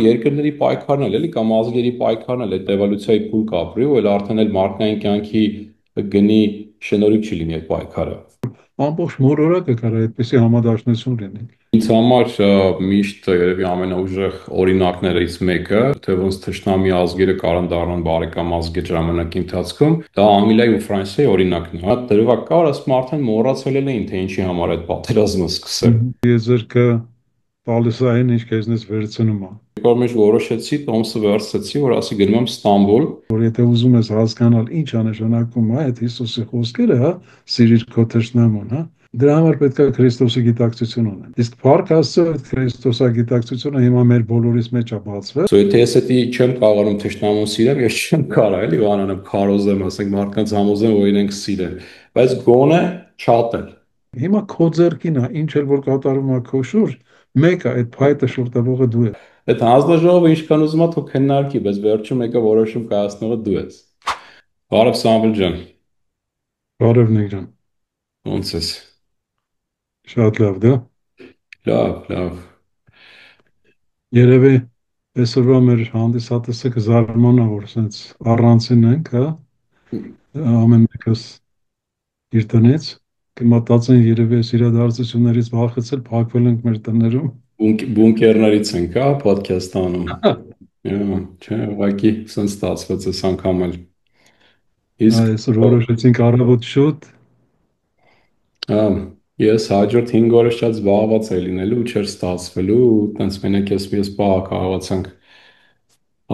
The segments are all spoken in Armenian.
Երկրների պայքարն էլի կամ ազգերի պայքարն էլ այդ էվոլյուցիայի փուլ կապրի ու էլ արդեն էլ մարդկային կյանքի գնի շնորհիվ չի լինի այդ պայքարը։ Ամբողջ մոլորակը կարող է այդպեսի համադաշնություն լինի։ Ինձ համար միշտ երևի ամենաուժեղ օրինակներից մեկը, թե ոնց թշնամի ազգերը կարող են դառնան բարեկամ ազգեր ժամանակի ընթացքում, դա Անգլիայի ու Ֆրանսիայի օրինակն է։ Հա դրվագ կար, ասում արդեն մոռացել էին, թե ինչի համար այդ պատերազմը սկսել։ Եզրքը տալիս է այն, ինչ քեզնից վերցնում է։ Որ մեջ որոշեցի, տոմսը վերցեցի, որ ասի գնում եմ Ստամբուլ, Որ եթե ուզում ես հասկանալ ինչ է նշանակում այդ Հիսուսի խոսքերը, հա, սիրիր քո թշնամուն, հա, դրա համար պետք է Քրիստոսի գիտակցություն ունեն։ Իսկ Փառք Աստծո այդ Քրիստոսագիտակցությունը հիմա մեր բոլորիս մեջ է բացվել։ So եթե ես էդի չեմ կարողանում թշնամուն սիրեմ, ես չեմ կարող էլի բանանեմ քարոզեմ, ասենք մարդկանց համոզեմ, որ իրենք սիրեն, բայց գոնե չատել։ Հիմա քո ձեռքին է, ինչ էլ որ կատարում է քո շուրջ, մեկը այդ փայտը շուրջ տվողը դու ես։ Այդ հանձնաժողովը ինչքան ուզում ա թող քննարկի, բայց վերջում եկա որոշում կայացնողը դու ես։ Բարև Սամվել ջան, Բարև Նիգրան։ ո՞նց ես։ Շատ լավ, դա։ Լավ, լավ։ Երևի այսօրվա մեր հանդիսատեսը կզարմանա, որ sense առանցին ենք, հա, ամեն մեկս իր տնից, կմտածեն երևի այս իրադարձություններից վախեցել, փակվել ենք մեր տներում։ Բունկերներից ենք, հա, podcast անում։ Ահա, չէ, ուղղակի սենց ստացվեց այս անգամ էլ։ Իսկ Այսօր որոշեցինք առավոտ շուտ, ա, ես հաջորդ 5 օրը շատ զբաղված էի լինելու, չէր ստացվելու, ու տենց մենակ ես պահ կարողացանք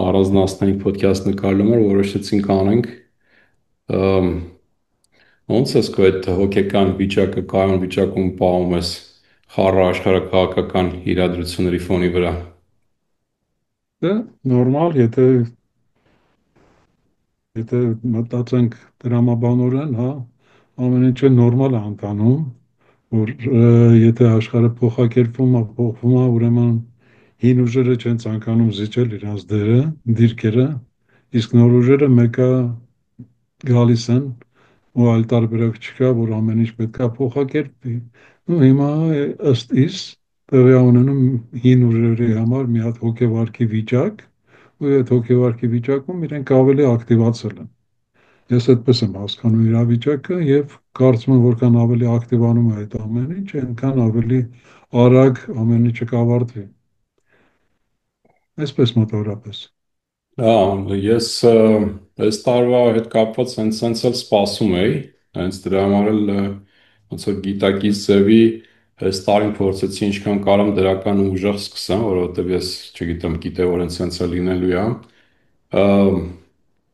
առանձնացնենք podcast նկարելու համար, որոշեցինք անենք։ Ամ, Ոնց ես քո այդ հոգեկան վիճակը, կայուն վիճակում պահում ես խառը աշխարհակաղակական իրադրությունների ֆոնի վրա։ դե նորմալ, եթե մտածենք դրամաբանորեն, հա, ամեն ինչը նորմալ է ընթանում, որ եթե աշխարհը փոխակերպվում է, փոխվում է, ուրեմն հին ուժերը չեն ցանկանում զիջել իրանց դերը, դիրքերը, իսկ նոր ուժերը մեկը գալիս են ու այլ տարբերակ չկա, որ ամեն ինչ պետքա փոխակերպվի։ Ու հիմա ըստ իս տեղի է ունենում հին ուժերի համար մի հատ հոգեվարքի վիճակ, ու այդ հոգեվարքի վիճակում իրենք ավելի ակտիվացել են։ Ես այդպես եմ հասկանում իրավիճակը եւ կարծում եմ, որքան ավելի ակտիվանում է այդ ամեն ինչ, այնքան ավելի արագ ամեն ինչը կավարտվի։ Այսպես մոտավորապես։ Հա, ես այս տարվա հետ կապված հենց էլ սպասում էի, հենց դրա համար էլ ոնց որ գիտակից ձևի այս տարին փորձեցի ինչքան կարամ դրական ու ուժեղ սկսեմ, որովհետև ես չգիտեմ, գիտե որ հենց էլ լինելու է։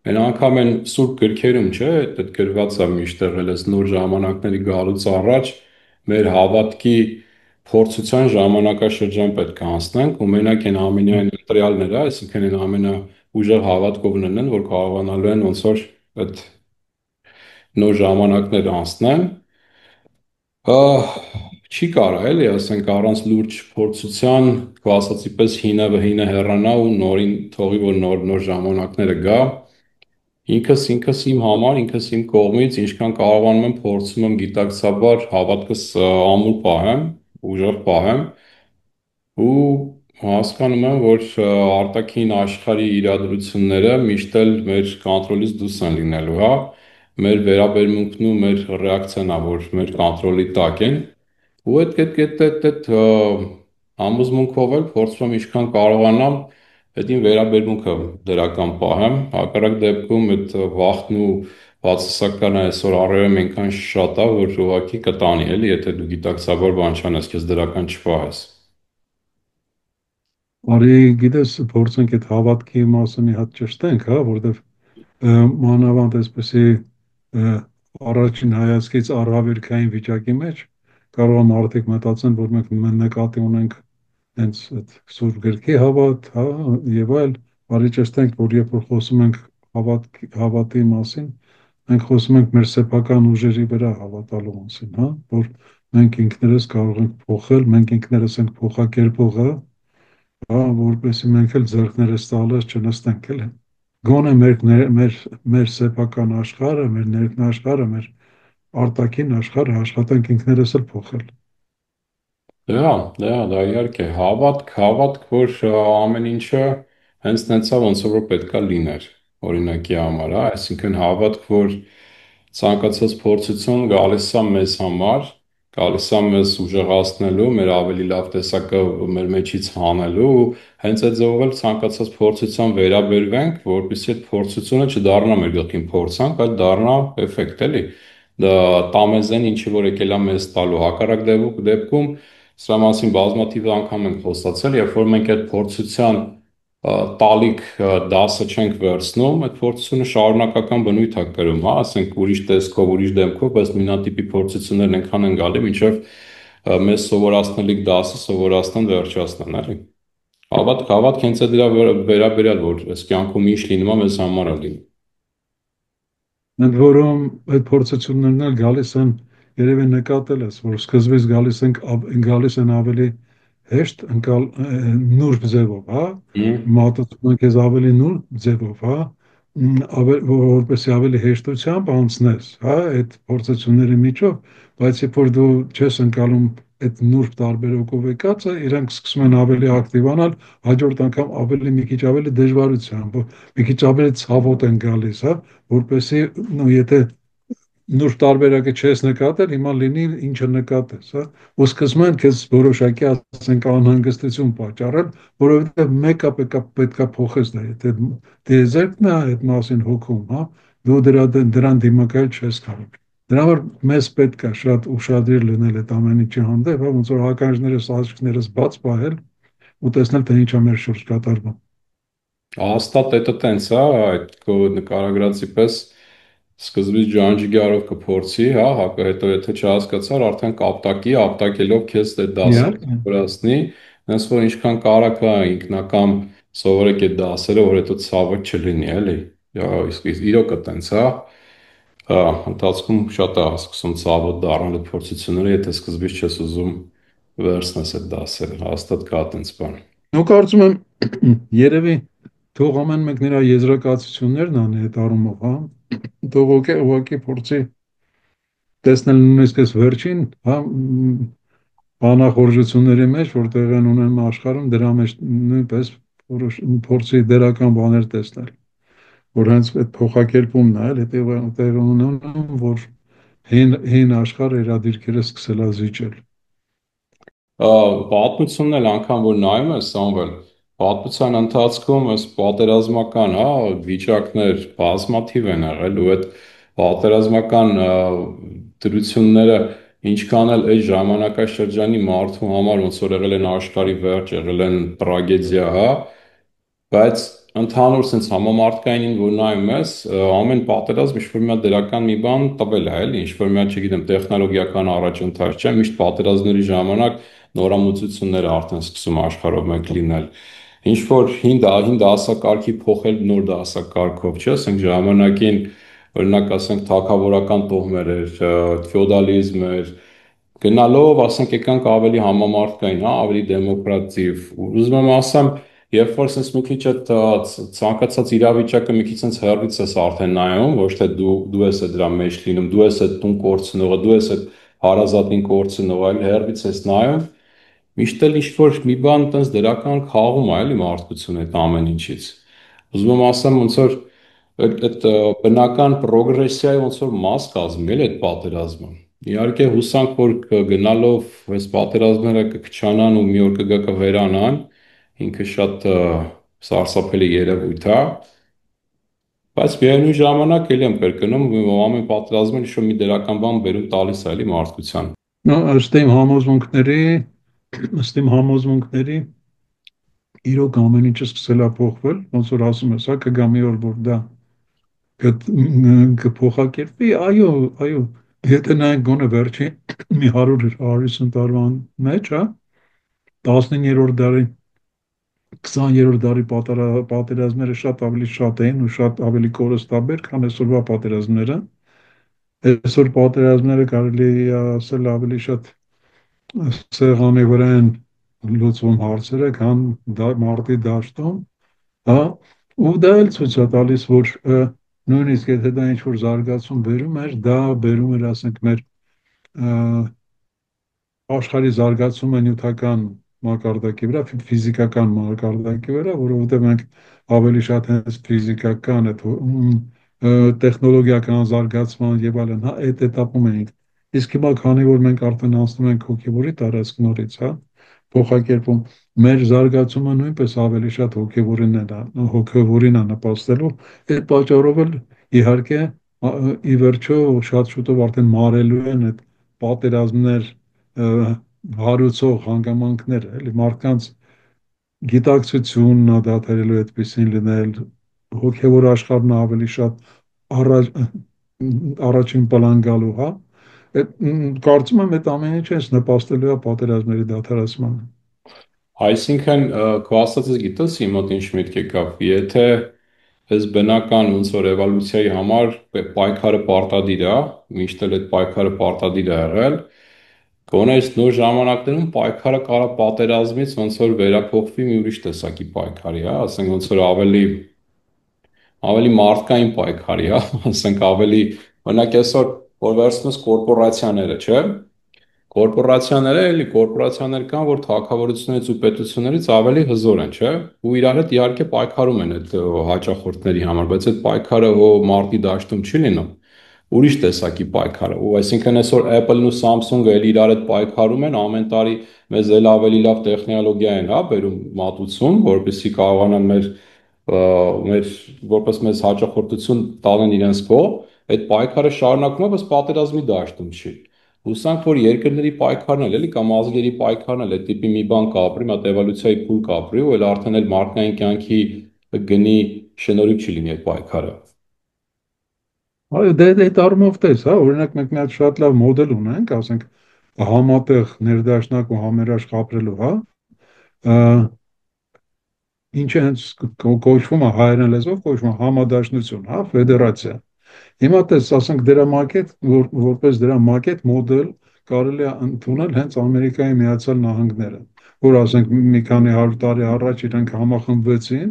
Այն անգամ են սուրբ գրքերում, չէ, այդ գրված է միշտեղ էլ այս նոր ժամանակների գալուց առաջ մեր հավատքի փորձության ժամանակաշրջան պետք է անցնենք ու մենակ այն ամենայն ընտրյալները, այսինքն այն ամենաուժեղ հավատքով լինեն, որ կարողանալու են ոնց որ այդ նոր ժամանակներ անցնեն։ Ահ, չի կարա էլի, ասենք առանց լուրջ փորձության, քո ասացի պես հինը հեռանա ու նորին թողի, որ նոր ժամանակները գա։ Ինքս իմ համար, ինքս իմ կողմից ինչքան կարողանում եմ փորձում եմ գիտակցաբար հավատքս ամուր պահեմ, ուժեղ պահեմ ու հասկանում եմ, որ արտաքին աշխարհի իրադրությունները միշտ էլ մեր կոնտրոլից դուրս են լինելու, հա։ Մեր վերաբերմունքն ու մեր ռեակցիան ա, որ մեր կոնտրոլի տակ են։ Ու այդ համոզմունքով էլ փորձում եմ ինչքան կարողանամ այդին վերաբերմունքը դրական պահեմ։ Հակառակ դեպքում այդ վախն ու բացասականը այսօր առավել այնքան շատ է, որ ուղղակի կտանի էլի, եթե դու գիտակցաբար բան չանես, քեզ դրական չպահես։ Արի գիտես, փորձենք այդ հավատքի մասը մի հատ ճշտենք, հա, որովհետև մանավանդ այսպեսի ը, առաջին հայացքից առհավիրքային վիճակի մեջ կարող է մարդիկ մտածեն, որ մենք նկատի ունենք հենց այդ սուրբ գրքի հավատ, հա, եւ այլ, բարի ճշտենք, որ երբ որ խոսում ենք հավատի մասին, մենք խոսում ենք մեր սեփական ուժերի վրա հավատալու մասին, հա, որ մենք ինքներս կարող ենք փոխել, մենք ինքներս ենք փոխակերպողը, հա, որպեսզի մենք էլ ձեռքներս տալս չնստենք էլ։ Գոնե մեր սեփական աշխարհը, մեր ներքին աշխարհը, մեր արտաքին աշխարհը աշխատանք ինքներս էլ փոխել։ Դա իհարկե հավատք, որ ամեն ինչը հենց տենցա ոնց որ պետքա լիներ օրինակի համար, հա, այսինքն հավատք, որ ցանկացած փորձություն գալիս է մեզ համար, գալիս է մեզ ուժեղացնելու, մեր ավելի լավ տեսակը մեր մեջից հանելու, ու հենց այդ ձևով էլ ցանկացած փորձության վերաբերվենք, որպեսզի այդ փորձությունը չդառնա մեր գլխին փորձանք, այլ դառնա էֆեկտ, էլի։ Դա տամեզեն ինչի որ եկել է մեզ տալու հակառակ դեպքում սրա մասին բազմաթիվ անգամ ենք խոսացել, երբ որ մենք այդ փորձության տալիք դասը չենք վերցնում, այդ փորձությունը շարունակական բնույթ է կրում, հա, ասենք ուրիշ տեսքով, ուրիշ դեմքով, բայց նույնատիպի փորձություններն այնքան են գալի, մինչև մեզ սովորացնելիք դասը սովորացնեն վերջացնեն, էլի։ Հավատք հենց է դրա վերաբերյալ, որ այս կյանքում ինչ լինում է մեզ համար է լինում։ Ընդ որում այդ փորձություններն էլ գալիս են, երևի նկատել ես, որ սկզբից գալիս են ավելի հեշտ նուրբ ձևով, հա, Հմ, մատուցում են քեզ ավելի նուրբ ձևով, հա, որպեսզի ավելի հեշտությամբ անցնես, հա, այդ փորձությունների միջով, բայց երբ որ դու չես ընկալում այդ նուրբ տարբերակով եկածը, իրանք սկսում են ավելի ակտիվանալ, հաջորդ անգամ ավելի մի քիչ ավելի դժվարությամբ, մի քիչ ավելի ցավոտ են գալիս, հա, որպեսզի նո եթե նուրբ տարբերակը չես նկատել, հիմա լինի ինչը նկատես, հա։ Ու սկզբում են քեզ որոշակի ասենք անհանգստություն պատճառել, որովհետև մեկը պետքա փոխես դա, եթե դեզերտն է այդ մասին հոգում, հա, դու դրան դիմակայել չես կարող։ Դրա համար մեզ պետք է շատ ուշադիր լինել այդ ամեն ինչի հանդեպ, հա, ոնց որ հականջներս, աչքներս բաց պահել ու տեսնել, թե ինչ է մեր շուրջ կատարվում։ հաստատ դա տենց է, այդ քո նկարագրածի պես սկզբից ջանջիգարով կփորձի, հա, հետո եթե չհասկացար, արդեն ապտակելով քեզ այդ դասերը Իհարկե։ վրացնի, հենց որ ինչքան կարակա ինքնակամ սովորեք այդ դասերը, որ հետո ցավը չլինի, էլի։ Իսկ իրոք է տենց, հա։ Ընթացքում շատ է սկսում ցավոտ դառնալ այդ փորձությունները, եթե սկզբից չես ուզում վերցնես այդ դասերը, հաստատ կա տենց բան։ Ու կարծում եմ երևի թող ամեն մեկ նրա եզրակացություններն անի այդ առումով, հա։ Թող ուղղակի փորձի տեսնել նույնիսկ այս վերջին, հա, բանախորժությունների մեջ, որ տեղի են ունենում աշխարհում, դրա մեջ նույնպես փորձի դերական բաներ տեսնել, որ հենց այդ փոխակերպումն է, էլի տեղի ունենում, որ հին աշխարհը իր դիրքերը սկսել է զիջել։ Պատմությունն էլ անգամ որ նայում ես, Սամվել, պատմության ընթացքում այս պատերազմական, հա, վիճակներ բազմաթիվ են եղել ու այդ պատերազմական դրությունները ինչքան էլ այդ ժամանակաշրջանի մարդու համար ոնց որ եղել են աշխարհի վերջ, եղել են տրագեդիա, հա, բայց ընդհանուր sense համամարտկայինին որ նայում ես, ամեն պատերազմ ինչ-որ մի հատ դրական մի բան տվել է, էլի, ինչ-որ մի հատ, չգիտեմ, տեխնոլոգիական առաջընթաց չէ, միշտ պատերազմների ժամանակ նորամուծություններ է արդեն սկսում աշխարհով մեկ լինել։ Ինչ որ հին դասակարգի փոխել նոր դասակարգով, չէ՞, ասենք ժամանակին օրինակ ասենք թագավորական տոհմեր էր, ֆեոդալիզմ էր, գնալով, ասենք, եկանք ավելի համամարտկային, հա, ավելի դեմոկրատիվ։ Ուզում եմ ասեմ, երբ որ sense մի քիչ այդ ցանկացած իրավիճակը մի քիչ sense հեռվից ես արդեն նայում, ոչ թե դու ես այդ դրա մեջ լինում, դու ես այդ տուն կորցնողը, դու ես այդ հարազատին կորցնողը, այլ հեռվից ես նայում, միշտ էլ ինչ-որ մի բան տես դրական խաղում է, էլի մարդկությունը այդ ամեն ինչից։ Ուզում եմ ասեմ, ոնց որ այդ բնական պրոգրեսիայի ոնց որ մաս կազմի էլ այդ պատերազմը։ Իհարկե հուսանք, որ գնալով այս պատերազմները կքչանան ու մի օր կգա կվերանան, ինքը շատ սարսափելի երևույթ է, բայց միևնույն ժամանակ էլ եմ կրկնում, ամեն պատերազմը ինչ-որ մի դրական բան բերում տալիս է էլի մարդկության։ Նո, ըստ իմ համոզմունքների իրոք ամեն ինչը սկսել է փոխվել, ոնց որ ասում ես, հա, կգա մի օր, որ դա կփոխակերպվի, այո, այո, եթե նայենք գոնե վերջին մի 100-150 տարվա մեջ, հա, 19-րդ դարի, 20-րդ դարի պատերազմները շատ էին ու շատ ավելի կորստաբեր, քան այսօրվա պատերազմները։ Այսօր պատերազմները կարելի է ասել ավելի շատ սեղանի վրա են լուծվում հարցերը, քան մարտի դաշտում, հա, ու դա էլ ցույց է տալիս, որ նույնիսկ եթե դա ինչ-որ զարգացում բերում էր, դա բերում էր, ասենք, մեր ը, աշխարհի զարգացումը նյութական մակարդակի վրա, ֆիզիկական մակարդակի վրա, որովհետև մենք ավելի շատ հենց ֆիզիկական, տեխնոլոգիական զարգացման եւ այլն, հա, այդ этаպում ենք։ Իսկ հիմա քանի որ մենք արդեն անցնում ենք հոգեվորի տարածք նորից, հա, փոխակերպում, մեր զարգացումը նույնպես ավելի շատ հոգեվորին է նպաստելու։ Այդ պատճառով էլ իհարկե ի վերջո շատ շուտով արդեն մարելու են այդ պատերազմներ, հարուցող հանգամանքներ, էլի մարդկանց գիտակցությունն ա դադարելու այդպեսին լինել, հոգևոր աշխարհն ա ավելի շատ առաջին պլան գալու, հա։ Կարծում եմ այդ ամեն ինչը հենց նպաստելու է պատերազմների դադարեցմանը։ Այսինքն, քո ասածը գիտես իմ մոտ ինչ միտք եկավ, եթե այս բնական ոնց որ էվոլյուցիայի համար պայքարը պարտադիր է, միշտ էլ այդ պայքարը պարտադիր է եղել, գոնե այս նոր ժամանակներում պայքարը կարա պատերազմից ոնց որ վերափոխվի մի ուրիշ տեսակի պայքարի, հա, ասենք ոնց որ ավելի մարդկային պայքարի, հա, ասենք ավելի, օրինակ այսօր որ վերցնես կորպորացիաները, չէ՞, կորպորացիաները էլի կորպորացիաներ կան, որ քաղաքավորություններից ու պետություններից ավելի հզոր են, չէ՞։ Ու իրար հետ իհարկե պայքարում են այդ հաճախորդների համար, բայց այդ պայքարը հո մարտի դաշտում չի լինում։ Ուրիշ տեսակի պայքար է։ Ու այսինքն այսօր Apple-ն ու Samsung-ը էլ իրար հետ պայքարում են, ամեն տարի մեզ էլ ավելի լավ տեխնոլոգիա են, հա, բերում մատուցում, որպեսզի կարողանան մեր որպես մեզ հաճախորդություն տալն իրենց կողմ, այդ պայքարը շարունակվում է, բայց պատերազմի դաշտում չի։ Հուսանք, որ երկրների պայքարն էլ էլի կամ ազգերի պայքարն էլ այդ տիպի մի բան կապրի, մի հատ էվոլյուցիայի փուլ կապրի, ու էլ արդեն էլ մարդկային կյանքի գնի շնորհիվ չի լինի այդ պայքարը։ Այո, դե առումով տես, հա, օրինակ մենք մի հատ շատ լավ մոդել ունենք, ասենք համատեղ ներդաշնակ ու համերաշխ ապրելու, հա, ինչը հենց կոչվում է հայերեն լեզվով, կոչվում է համադաշնություն, հա, ֆեդերացիա։ Հիմա տես, ասենք դրա մակետ, որպես դրա մակետ մոդել կարելի է ընդունել հենց Ամերիկայի Միացյալ Նահանգները, որ ասենք մի քանի 100 տարի առաջ իրենք համախմբվեցին,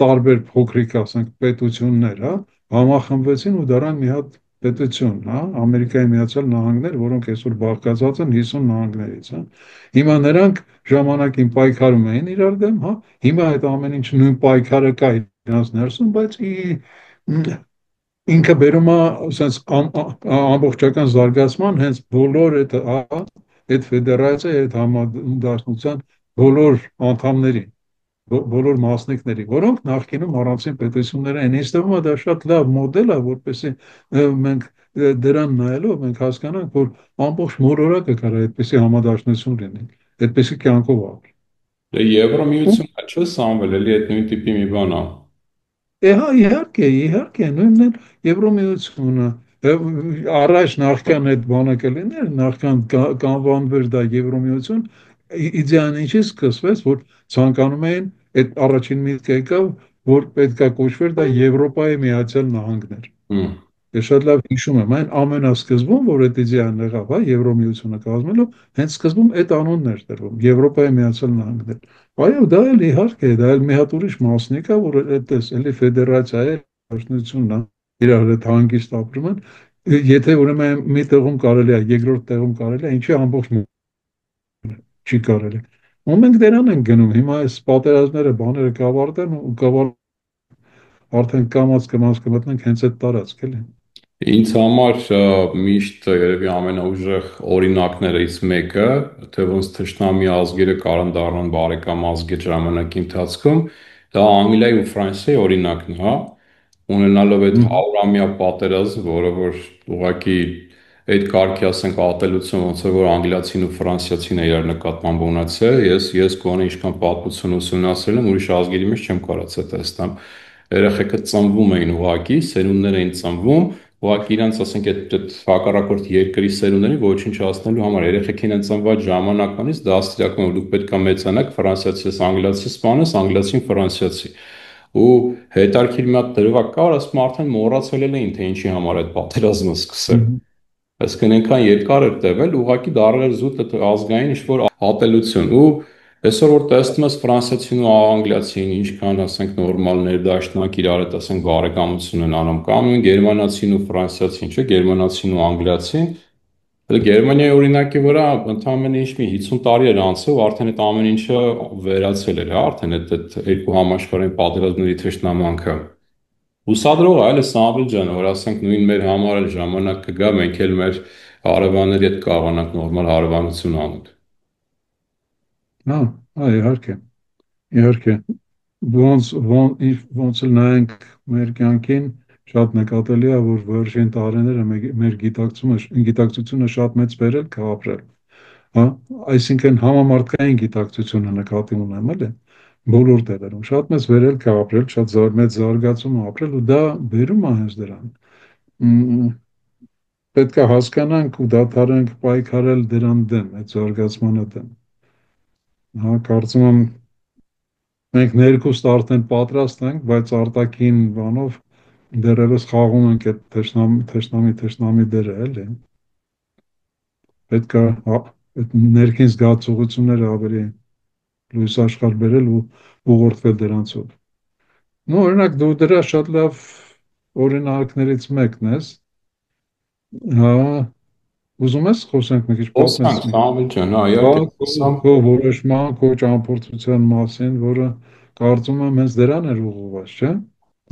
տարբեր փոքրիկ, ասենք, պետություններ, հա, համախմբվեցին ու դարան մի հատ պետություն, հա, Ամերիկայի Միացյալ Նահանգներ, որոնք այսօր բաղկացած են 50 նահանգներից, հա։ Հիմա նրանք ժամանակին պայքարում էին իրար դեմ, հա, հիմա այդ ամեն ինչ նույն պայքարը կա իրանց ներսում, բայց ինքը բերում է sense ամբողջական զարգացման հենց բոլոր այդ, հա, այդ ֆեդերացիա, այդ համադաշնության բոլոր անդամներին, բոլոր մասնիկների, որոնք նախկինում առանցին պետություններ են։ Ինձ թվում է դա շատ լավ մոդել է, որպեսզի մենք դրան նայելով մենք հասկանանք, որ ամբողջ մոլորակը կարող է այդպեսի համադաշնություն լինի, այդպեսի կյանքով ապրի։ Դե Եվրոմիությունն է, չէ՞ Սամվել, էլի այդ նույն տիպի մի բան է։ Հա, իհարկե, նույնն էլ Եվրոմիությունը առաջ նախքան այդ բանը կլիներ, նախքան կանվանվեր դա Եվրոմիություն, իդեան ինչի սկսվեց, որ ցանկանում էին այդ առաջին միտքը եկավ, որ պետքա կոչվեր դա Եվրոպայի Միացյալ Նահանգներ։ Հմ։ Ես շատ լավ հիշում եմ, այն ամենասկզբում, որ այդ իդեան եղավ, հա, Եվրոմիությունը կազմելով, հենց սկզբում այդ անունն էր տրվում, Եվրոպայի Միացյալ Նահանգներ։ Այո, դա էլ իհարկե, դա էլ մի հատ ուրիշ մասնիկ է, որ այդպես էլի ֆեդերացիա է,աշնությունն է, իրար հետ հանգիստ ապրում են։ Եթե ուրեմն մի տեղում կարելի է, երկրորդ տեղում կարելի է, ինչի ամբողջ չի կարելի։ Ու մենք դրան ենք գնում։ Հիմա այս պատերազմները, բաները կավարտեն ու արդեն կամաց կմտնենք հենց այդ տարածք էլի։ Ինձ համար միշտ երևի ամենաուժեղ օրինակներից մեկը, թե ոնց թշնամի ազգերը կարող դառնան բարեկամ ազգեր ժամանակի ընթացքում, դա Անգլիայի ու Ֆրանսիայի օրինակն է, հա, ունենալով այդ 100-ամյա պատերազմ, որը որ ուղղակի այդ կարգի ասենք ատելություն ոնց որ անգլիացին ու ֆրանսիացին է իրար նկատմամբ ունեցել, ես գոնե ինչքան պատմություն ուսումնասիրել եմ, ուրիշ ազգերի մեջ չեմ կարողացել տեսնել։ Երեխեքը ծնվում էին ուղղակի, սերունդներ էին ծնվում, ուղղակի իրանց ասենք այդ հակառակորդ երկրի սերունդներին ոչնչացնելու համար երեխեքին են ծնված ժամանականից դաստիարակում են, դուք պետք է մեծանաք, ֆրանսիացի, անգլիացի սպանես, անգլիացին ֆրանսիացի։ Ու հետարքիր մի հատ դրվագ կար, ասում արդեն մոռացել էին, թե ինչի համար այդ պատերազմը սկսել։ Այսինքն այնքան երկար էր տևել, ուղղակի դարձել էր զուտ այդ ազգային ինչ-որ ատելություն։ Ու այսօր որ տեսնում ես ֆրանսիացին ու անգլիացին ինչքան ասենք նորմալ ներդաշնակ իրար հետ ասենք բարեկամություն են անում, կամ նույն գերմանացին ու ֆրանսիացին, չէ, գերմանացին ու անգլիացին, Դե Գերմանիայի օրինակի վրա ընդամենը ինչ մի 50 տարի էր անցել, ու արդեն այդ ամեն ինչը վերացել էր, հա, արդեն այդ երկու համաշխարհային պատերազմների թշնամանքը։ Հուսադրող է, այլ է Սամվել ջան, որ ասենք նույն մեր համար էլ ժամանակ կգա, մենք էլ մեր հարևանների հետ կարողանանք նորմալ հարևանություն անել։ Հա, հա, իհարկե, իհարկե։ Ոնց էլ նայենք մեր կյանքին, շատ նկատելի է, որ վերջին տարիները մեր գիտակցությունը շատ մեծ վերելք է ապրել, հա, այսինքն համամարտկային գիտակցությունը նկատի ունեմ, էլի, բոլոր տեղերում շատ մեծ վերելք է ապրել, շատ մեծ զարգացում է ապրել ու դա բերում է հենց դրան։ Մ, Պետք է հասկանանք ու դադարենք պայքարել դրան դեմ, այդ զարգացմանը դեմ։ Հա, կարծում եմ մենք ներքուստ արդեն պատրաստ ենք, բայց արտաքին բանով դեռևս խաղում ենք այդ թշնամի դերը, էլի։ Պետք է այդ ներքին զգացողությունները ավելի լույս աշխարհ բերել ու ուղղորդվել դրանցով։ Ну, օրինակ դու դրա շատ լավ օրինակներից մեկն ես։ Հա, ուզում ես խոսենք մի քիչ, պատմես Խոսանք, Սամվել ջան, հա, քո իհարկե խոսամ։ քո որոշման, քո ճամփորդության մասին, որը կարծում եմ հենց դրան էր ուղղված, չէ՞։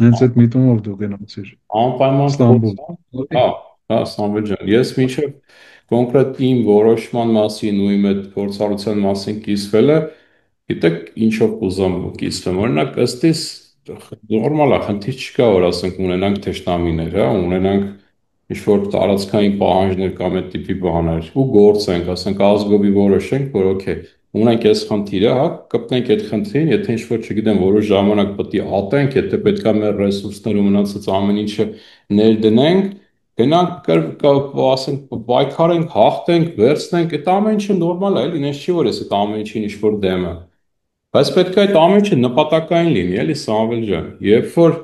Հենց այդ միտումով դու գնացիր Անպայման Ստամբուլ։ խոսա։ Հա, հա, Սամվել ջան, ես մինչև կոնկրետ իմ որոշման մասին ու իմ այդ փորձառության մասին կիսվելը, գիտեք, ինչով կուզեմ կիսվեմ։ Օրինակ, ըստիս նորմալ է, խնդիր չկա, որ ասենք ունենանք թշնամիներ, հա, ունենանք ինչ-որ տարածքային պահանջներ կամ այդ տիպի բաներ ու գործենք, ասենք ազգովի որոշենք, որ օքեյ, ունենք այս խնդիրը, հա, կպնենք այդ խնդրին, եթե ինչ-որ, չգիտեմ, որոշ ժամանակ պետք է ատենք, եթե պետք է մեր ռեսուրսները ու մնացած ամեն ինչը ներդնենք, գնանք ասենք պայքարենք, հաղթենք, վերցնենք, այդ ամեն ինչը նորմալ է, էլի, ինձ չի որ ես այդ ամեն ինչին ինչ-որ դեմ եմ։ Բայց պետք է այդ ամեն ինչը նպատակային լինի, էլի Սամվել ջան։ Երբ որ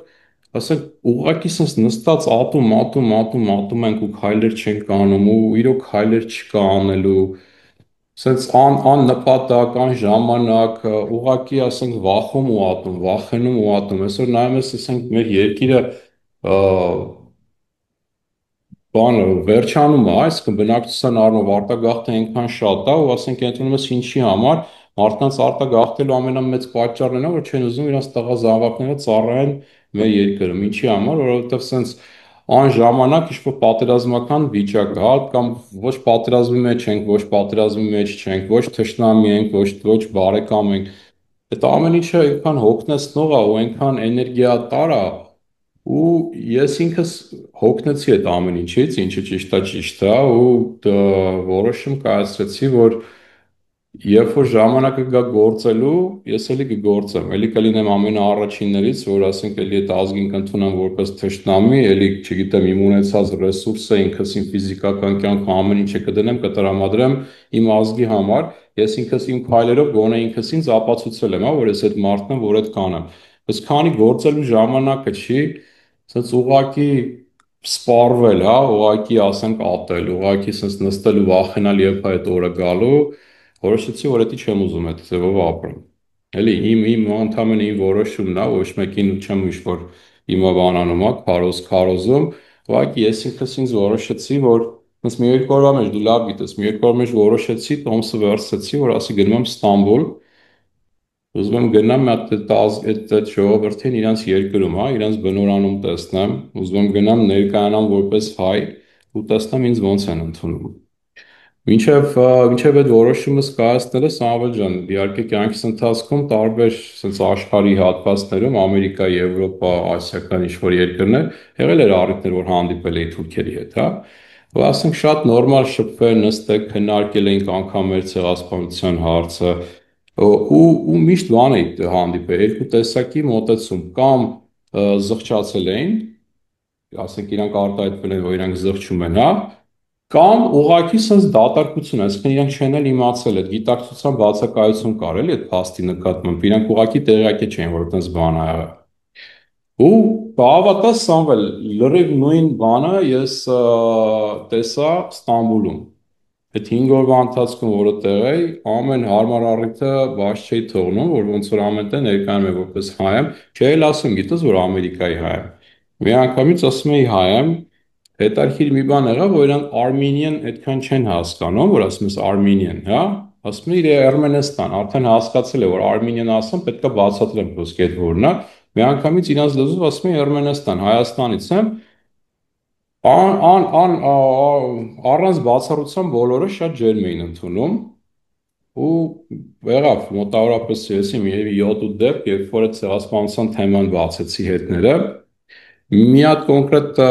ասենք ուղղակի sense նստած ատում ենք ու քայլեր չենք անում ու իրոք քայլեր չկա անելու, sense աննպատակ, ժամանակ, ուղղակի ասենք վախում ու ատում, վախենում ու ատում։ Այսօր նայում ես, ասենք մեր երկիրը բանը վերջանում է, այսինքն բնակչության առումով արտագաղթը այնքան շատ է ու ասենք կենտրոնում ես ինչի համար, մարդկանց արտագաղթելու ամենամեծ պատճառն է, որ չեն ուզում իրենց տղա զավակները ծառայեն մեր երկրում։ Ինչի համար, որովհետև սենց այն ժամանակ ինչ-որ պատերազմական վիճակ է, հա, կամ ոչ պատերազմի մեջ ենք, ոչ պատերազմի մեջ չենք, ոչ թշնամի ենք, ոչ բարեկամ ենք։ Այդ ամեն ինչը այնքան հոգնեցնող է ու այնքան էներգիատար է, ու ես ինքս հոգնեցի այդ ամեն ինչից, ինչը ճիշտ է, ու որոշում կայացրեցի, որ երբ որ ժամանակը գա գործելու, ես էլի կգործեմ, էլի կլինեմ ամենաառաջիններից, որ ասենք էլի այդ ազգին կընդունեմ որպես թշնամի, էլի չգիտեմ, իմ ունեցած ռեսուրսը, ինքս իմ ֆիզիկական կյանքը ամեն ինչը կդնեմ, կտրամադրեմ իմ ազգի համար, ես ինքս իմ քայլերով գոնե ինքս ինձ ապացուցել եմ, հա, որ ես այդ մարդն եմ, որ այդ կանեմ։ Բայց քանի գործելու ժամանակը չի, ասած ուղակի սպառվել, հա, ուղակի ասենք ատել, ուղակի ասես նստել ու վախենալ երբ այդ օրը գալու, որոշեցի, որ դա չեմ ուզում այդ ձևով ապրեմ։ Էլի իմ ընդհանրապես իմ որոշումն է, ոչ մեկին չեմ ինչ-որ իմը բանանում, հա, քարոզում, ուղղակի ես ինքս ինձ որոշեցի, որ ինձ մի երկու օրվա մեջ դու լավ գիտես, մի երկու օր մեջ որոշեցի, տոմսը վերցրեցի, որ ասի գնում եմ Ստամբուլ, ուզում եմ գնամ այդ ժողովրդին իրանց երկրում, հա, իրանց բնորանում տեսնեմ, ուզում եմ գնամ ներկայանամ որպես հայ ու տեսնեմ ինձ ոնց են ընդունում։ Մինչև այդ որոշումս կայացնելը Սամվել ջան, իհարկե կյանքիս ընթացքում տարբեր sense աշխարհի հատվածներում, Ամերիկա, Եվրոպա, ասիական ինչ-որ երկրներ, եղել էր առիթներ, որ հանդիպել էի թուրքերի հետ, հա։ Ու ասենք շատ նորմալ շփվել, նստել, քննարկել էինք անգամ մեր ցեղասպանության հարցը, ու միշտ բան էի հանդիպել, երկու տեսակի մոտեցում, կամ զղջացել էին, ասենք իրանք արտահայտվել են, որ իրանք զղջում են, հա, կամ ուղղակի sense դատարկություն, այսինքն իրանք չեն էլ իմացել, այդ գիտակցության բացակայություն կար էլի այդ փաստի նկատմամբ, իրանք ուղղակի տեղյակ չէին, որ այդպես բան ա եղել։ Ու հավատաս Սամվել, լրիվ նույն բանը ես տեսա Ստամբուլում։ Այդ 5 օրվա ընթացքում, որը տեղ էի, ամեն հարմար առիթը բաց չէի թողնում, որ ոնց որ ամեն տեղ ներկայանում եմ որպես հայ եմ, չէի էլ ասում, գիտես որ Ամերիկայի հայ եմ։ Մի անգամից ասում էի հայ եմ, հետարքիր մի բան եղավ, որ իրան Armenian այդքան չեն հասկանում, որ ասում ես Armenian, հա, ասում է իր Ermenistan, արդեն հասկացել է, որ Armenian ասում, պետք է բացատրեմ ոսկե այդ որն է, մի անգամից իրանց լեզուով ասում է Ermenistan, Հայաստանից եմ, առանց բացառության բոլորը շատ ջերմ էին ընդունում, ու եղավ մոտավորապես եսի մի 7-8 դեպք, երբ որ այդ ցեղասպանության թեման բացեցի հետները, մի հատ կոնկրետ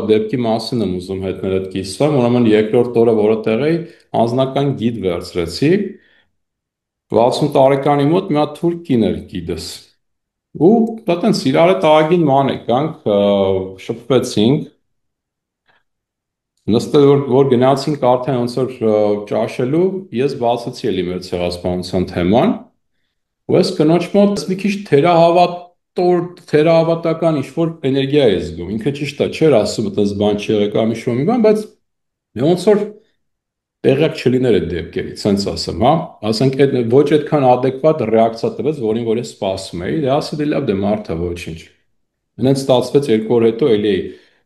դեպքի մասին եմ ուզում հետնել այդ կիսվեմ, ուրեմն երկրորդ օրը, որը տեղ էի, անձնական գիդ վերցրեցի, 60 տարեկանի մոտ մի հատ թուրք կին էր գիդս։ Ու դա տենց իրար հետ ահագին ման եկանք, շփվեցինք, նստել որ գնացինք արդեն ոնց որ ճաշելու, ես բացեցի էլի մեր ցեղասպանության թեման, ու ես կնոջ մոտ մի քիչ թերահավատական ինչ-որ էներգիա է զգում։ Ինքը ճիշտ է, չէր ասում, այդպես բան չի եղել կամ ինչ-որ մի բան, բայց ոնց որ տեղյակ չլիներ այդ դեպքերից, սենց ասեմ, հա։ Ասենք այդ ոչ այդքան adekvat ռեակցիա տվեց, որին որ ես սպասում էի, դե ասի դե լավ, դե մարդը ոչինչ։ Հենց ստացվեց 2 օր հետո էլի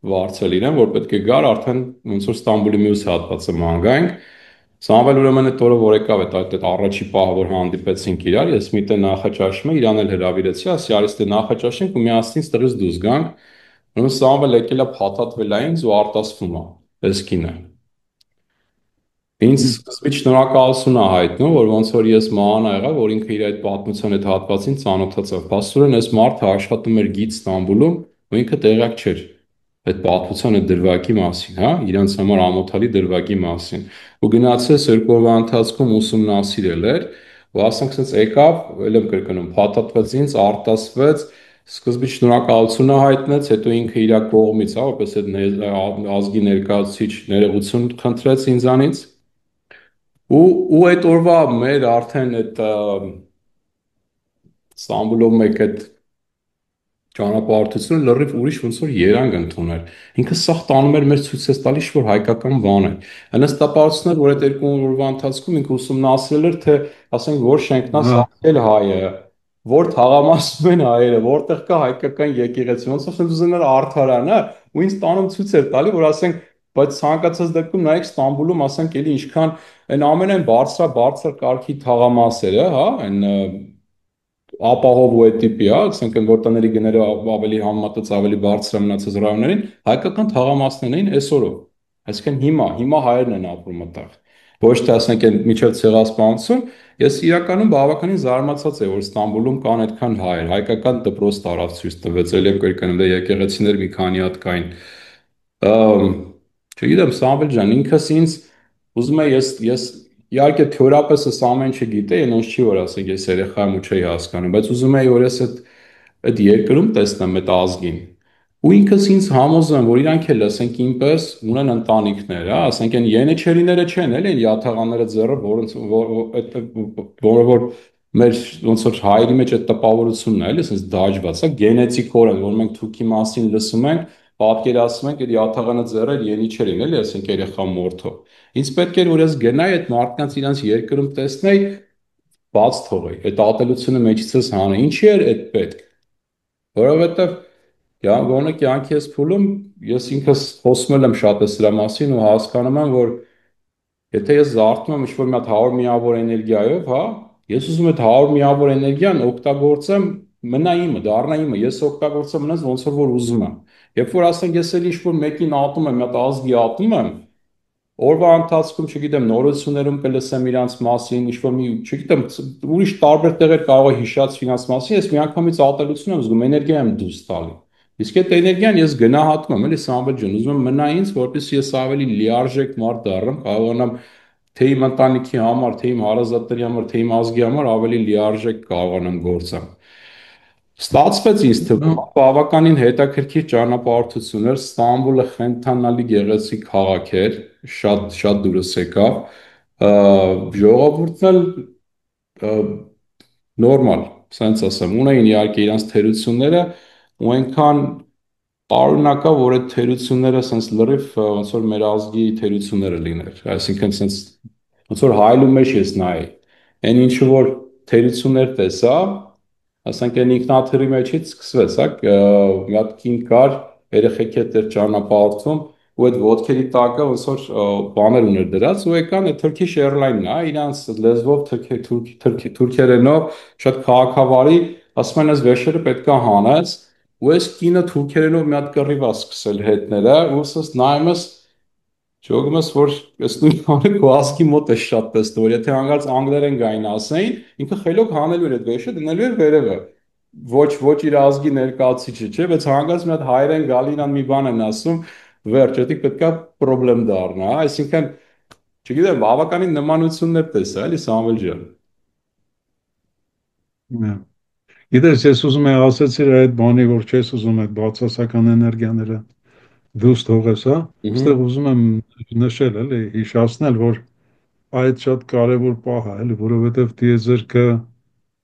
վարձել իրեն, որ պետք է գար, արդեն ոնց որ Ստամբուլի մյուս հատվածը ման գանք։ Սամվել ուրեմն այդ օրը որ եկավ այդ առաջի պահը որ հանդիպեցինք իրար, ես մի տեղ նախաճաշում եմ, իրան էլ հրավիրեցի, ասի արից դե նախաճաշենք ու միասին ստեղից դուրս գանք։ Ուրեմն Սամվել եկել է փաթաթվել է ինձ ու արտասվում է, այս կինը։ Ինձ սկզբից շնորհակալություն է հայտնում, որ ոնց որ ես մանա եղա, որ ինքը իր այդ պատմության այդ հատվածին ծանոթացավ։ Փաստորեն այս մարդը աշխատում էր գիծ Ստամբուլում, ու ինքը տեղյակ չէր այդ պատմության այդ դրվագի մասին, հա, իրանց համար ամոթալի դրվագի մասին։ Ու գնացես 2 օրվա ընթացքում ուսումնասիրել էր, ու ասենք sense եկավ, ել եմ կրկնում, փաթաթվեց ինձ, արտասվեց, սկզբից շնորհակալություն հայտնեց, հետո ինքը իր կողմից, հա, որպես այդ ազգի ներկայացուցիչ ներողություն խնդրեց ինձանից։ Ու այդ օրվա մեր արդեն այդ Ստամբուլով մեկ այդ ճանապարհորդությունը լրիվ ուրիշ ոնց որ երանգ ընդուներ։ Ինքը սախ տանում էր մեր ցույց տալիս, որ հայկական բան է։ Հնաստապահությունն էր, որ այդ 2 օրվա ընթացքում ինքը ուսումնասիրել էր, թե ասենք որ շենքն է Հա, սարքել հայը, որ թաղամասում են հայերը, որտեղ կա հայկական եկեղեցի, ոնց որ ուզում էր արդարան, հա, ու ինձ տանում ցույց էր տալի, որ ասենք բայց ցանկացած դեպքում նայեք Ստամբուլում ասենք էլի ինչքան այն ամենայն բարձր կարգի թաղամասերը, հա, այն ապահով ու այդ տիպի, հա, ասենք որ տների գները ավելի համեմատած ավելի բարձր են մնացած ռայոններին, հայկական թաղամասներն էին այսօրով։ Այսինքն հիմա հայերն են ապրում այդտեղ։ Ոչ թե ասենք այն միջև ցեղասպանություն, ես իրականում բավականին զարմացած եմ, որ Ստամբուլում կան այդքան հայեր, հայկական դպրոց տարավ ցույց տվեց, ելի եմ կրկնում, դե եկեղեցիներ մի քանի հատ կային։ Չգիտեմ, Սամվել ջան, ինքս ինձ ուզում եմ ես իհարկե թյորապես ես ամեն ինչ գիտեի, այնպես չի որ ասենք ես երեխա եմ ու չի հասկանում, բայց ուզում եի որ ես այդ երկրում տեսնեմ այդ ազգին։ Ու ինքս ինձ համոզեմ, որ իրանք էլ ասենք ինպես ունեն ընտանիքներ, հա, ասենք այն յենեչերիները չեն, էլի յաթաղաները ձեռը, որը որ մեր ոնց որ հայերի մեջ այդ տպավորությունն է, էլի, ասես դաջված, հա, գենետիկորեն, որ մենք թուրքի մասին լսում ենք, պատկերացնում ենք այդ յաթաղանը ձեռը յենիչերին, էլի, ասենք երեխա մորթով։ Ինձ պետք էր որ ես գնայի այդ մարդկանց իրանց երկրում տեսնեի, բաց թողեի, այդ ատելությունը մեջիցս հանեի, ինչի էր այդ պետք։ Որովհետև գոնե կյանքի ես փուլում ես ինքս խոսում եմ շատ ես դրա մասին ու հասկանում եմ, որ եթե ես զարթնում եմ ինչ-որ մի հատ 100 միավոր էներգիայով, հա, ես ուզում եմ այդ 100 միավոր էներգիան օգտագործեմ, մնա իմը, դառնա իմը, ես օգտագործեմ մնաց ոնց որ ուզում եմ։ Երբ որ ասենք ես էլ ինչ-որ մեկին ատում եմ, մի հատ ազգի ատում եմ, օրվա ընթացքում, չգիտեմ, նորություններում կլսեմ իրանց մասին, ինչ-որ մի, չգիտեմ, ուրիշ տարբեր տեղեր կարող է հիշած իրանց մասին, ես միանգամից ատելություն եմ զգում, էներգիա եմ դուրս տալի։ Իսկ այդ էներգիան ես գնահատում եմ, էլի Սամվել ջան, ուզում եմ մնա ինձ, որպեսզի ես ավելի լիարժեք մարդ դառնամ, կարողանամ թե իմ ընտանիքի համար, թե իմ հարազատների համար, թե իմ ազգի համար ավելի լիարժեք կարողանամ գործեմ։ Ստացվեց ինձ թվում, բավականին հետաքրքիր ճանապարհորդություն էր, Ստամբուլը խենթանալի գեղեցիկ քաղաք էր, շատ շատ դուրս եկավ, ժողովուրդն էլ նորմալ, սենց ասեմ, ունեին իհարկե իրանց թերությունները ու այնքան տարօրինակա, որ այդ թերությունները սենց լրիվ ոնց որ մեր ազգի թերությունները լիներ, այսինքն սենց ոնց որ հայլու մեջ ես նայի, այն ինչը որ թերություններ տեսա, ասենք այն ինքնաթիռի մեջից սկսվեց, հա, մի հատ կին կար, երեխեք հետ էր ճանապարհորդում, ու այդ ոտքերի տակը ոնց որ բաներ ուներ դրած ու եկան այդ Turkish Airline-ն է, իրանց լեզվով թուրքերենով շատ քաղաքավարի, ասում են այս վեշերը պետքա հանես, ու այս կինը թուրքերենով մի հատ կռիվ է սկսել հետները, ու ասես նայում ես Ճոգում ես, որ այս նույն բանը քո ասկի մոտ է շատ տեսնում, որ եթե հանգարց անգլերեն գային ասեին, ինքը խելոք հանելու էր այդ վեշը, դնելու էր վերևը։ Ոչ իր ազգի ներկայացիչը, չէ՞, բայց հանգարց մի հատ հայերեն գալին ան մի բան են ասում, վերջ, դա պետքա խնդրեմ դառնա, հա, այսինքն, չգիտեմ, բավականին նմանություններ տեսա, էլի Սամվել ջան։ Հա։ Գիտես, ես ուզում եմ ասացի այդ բանի, որ չես ուզում այդ բացասական էներգիաները դուրս թողես, հա։ Ահա, Այստեղ ուզում եմ նշել, էլի, հիշեցնել, որ այդ շատ կարևոր պահ է, էլի, որովհետև դիեզերքը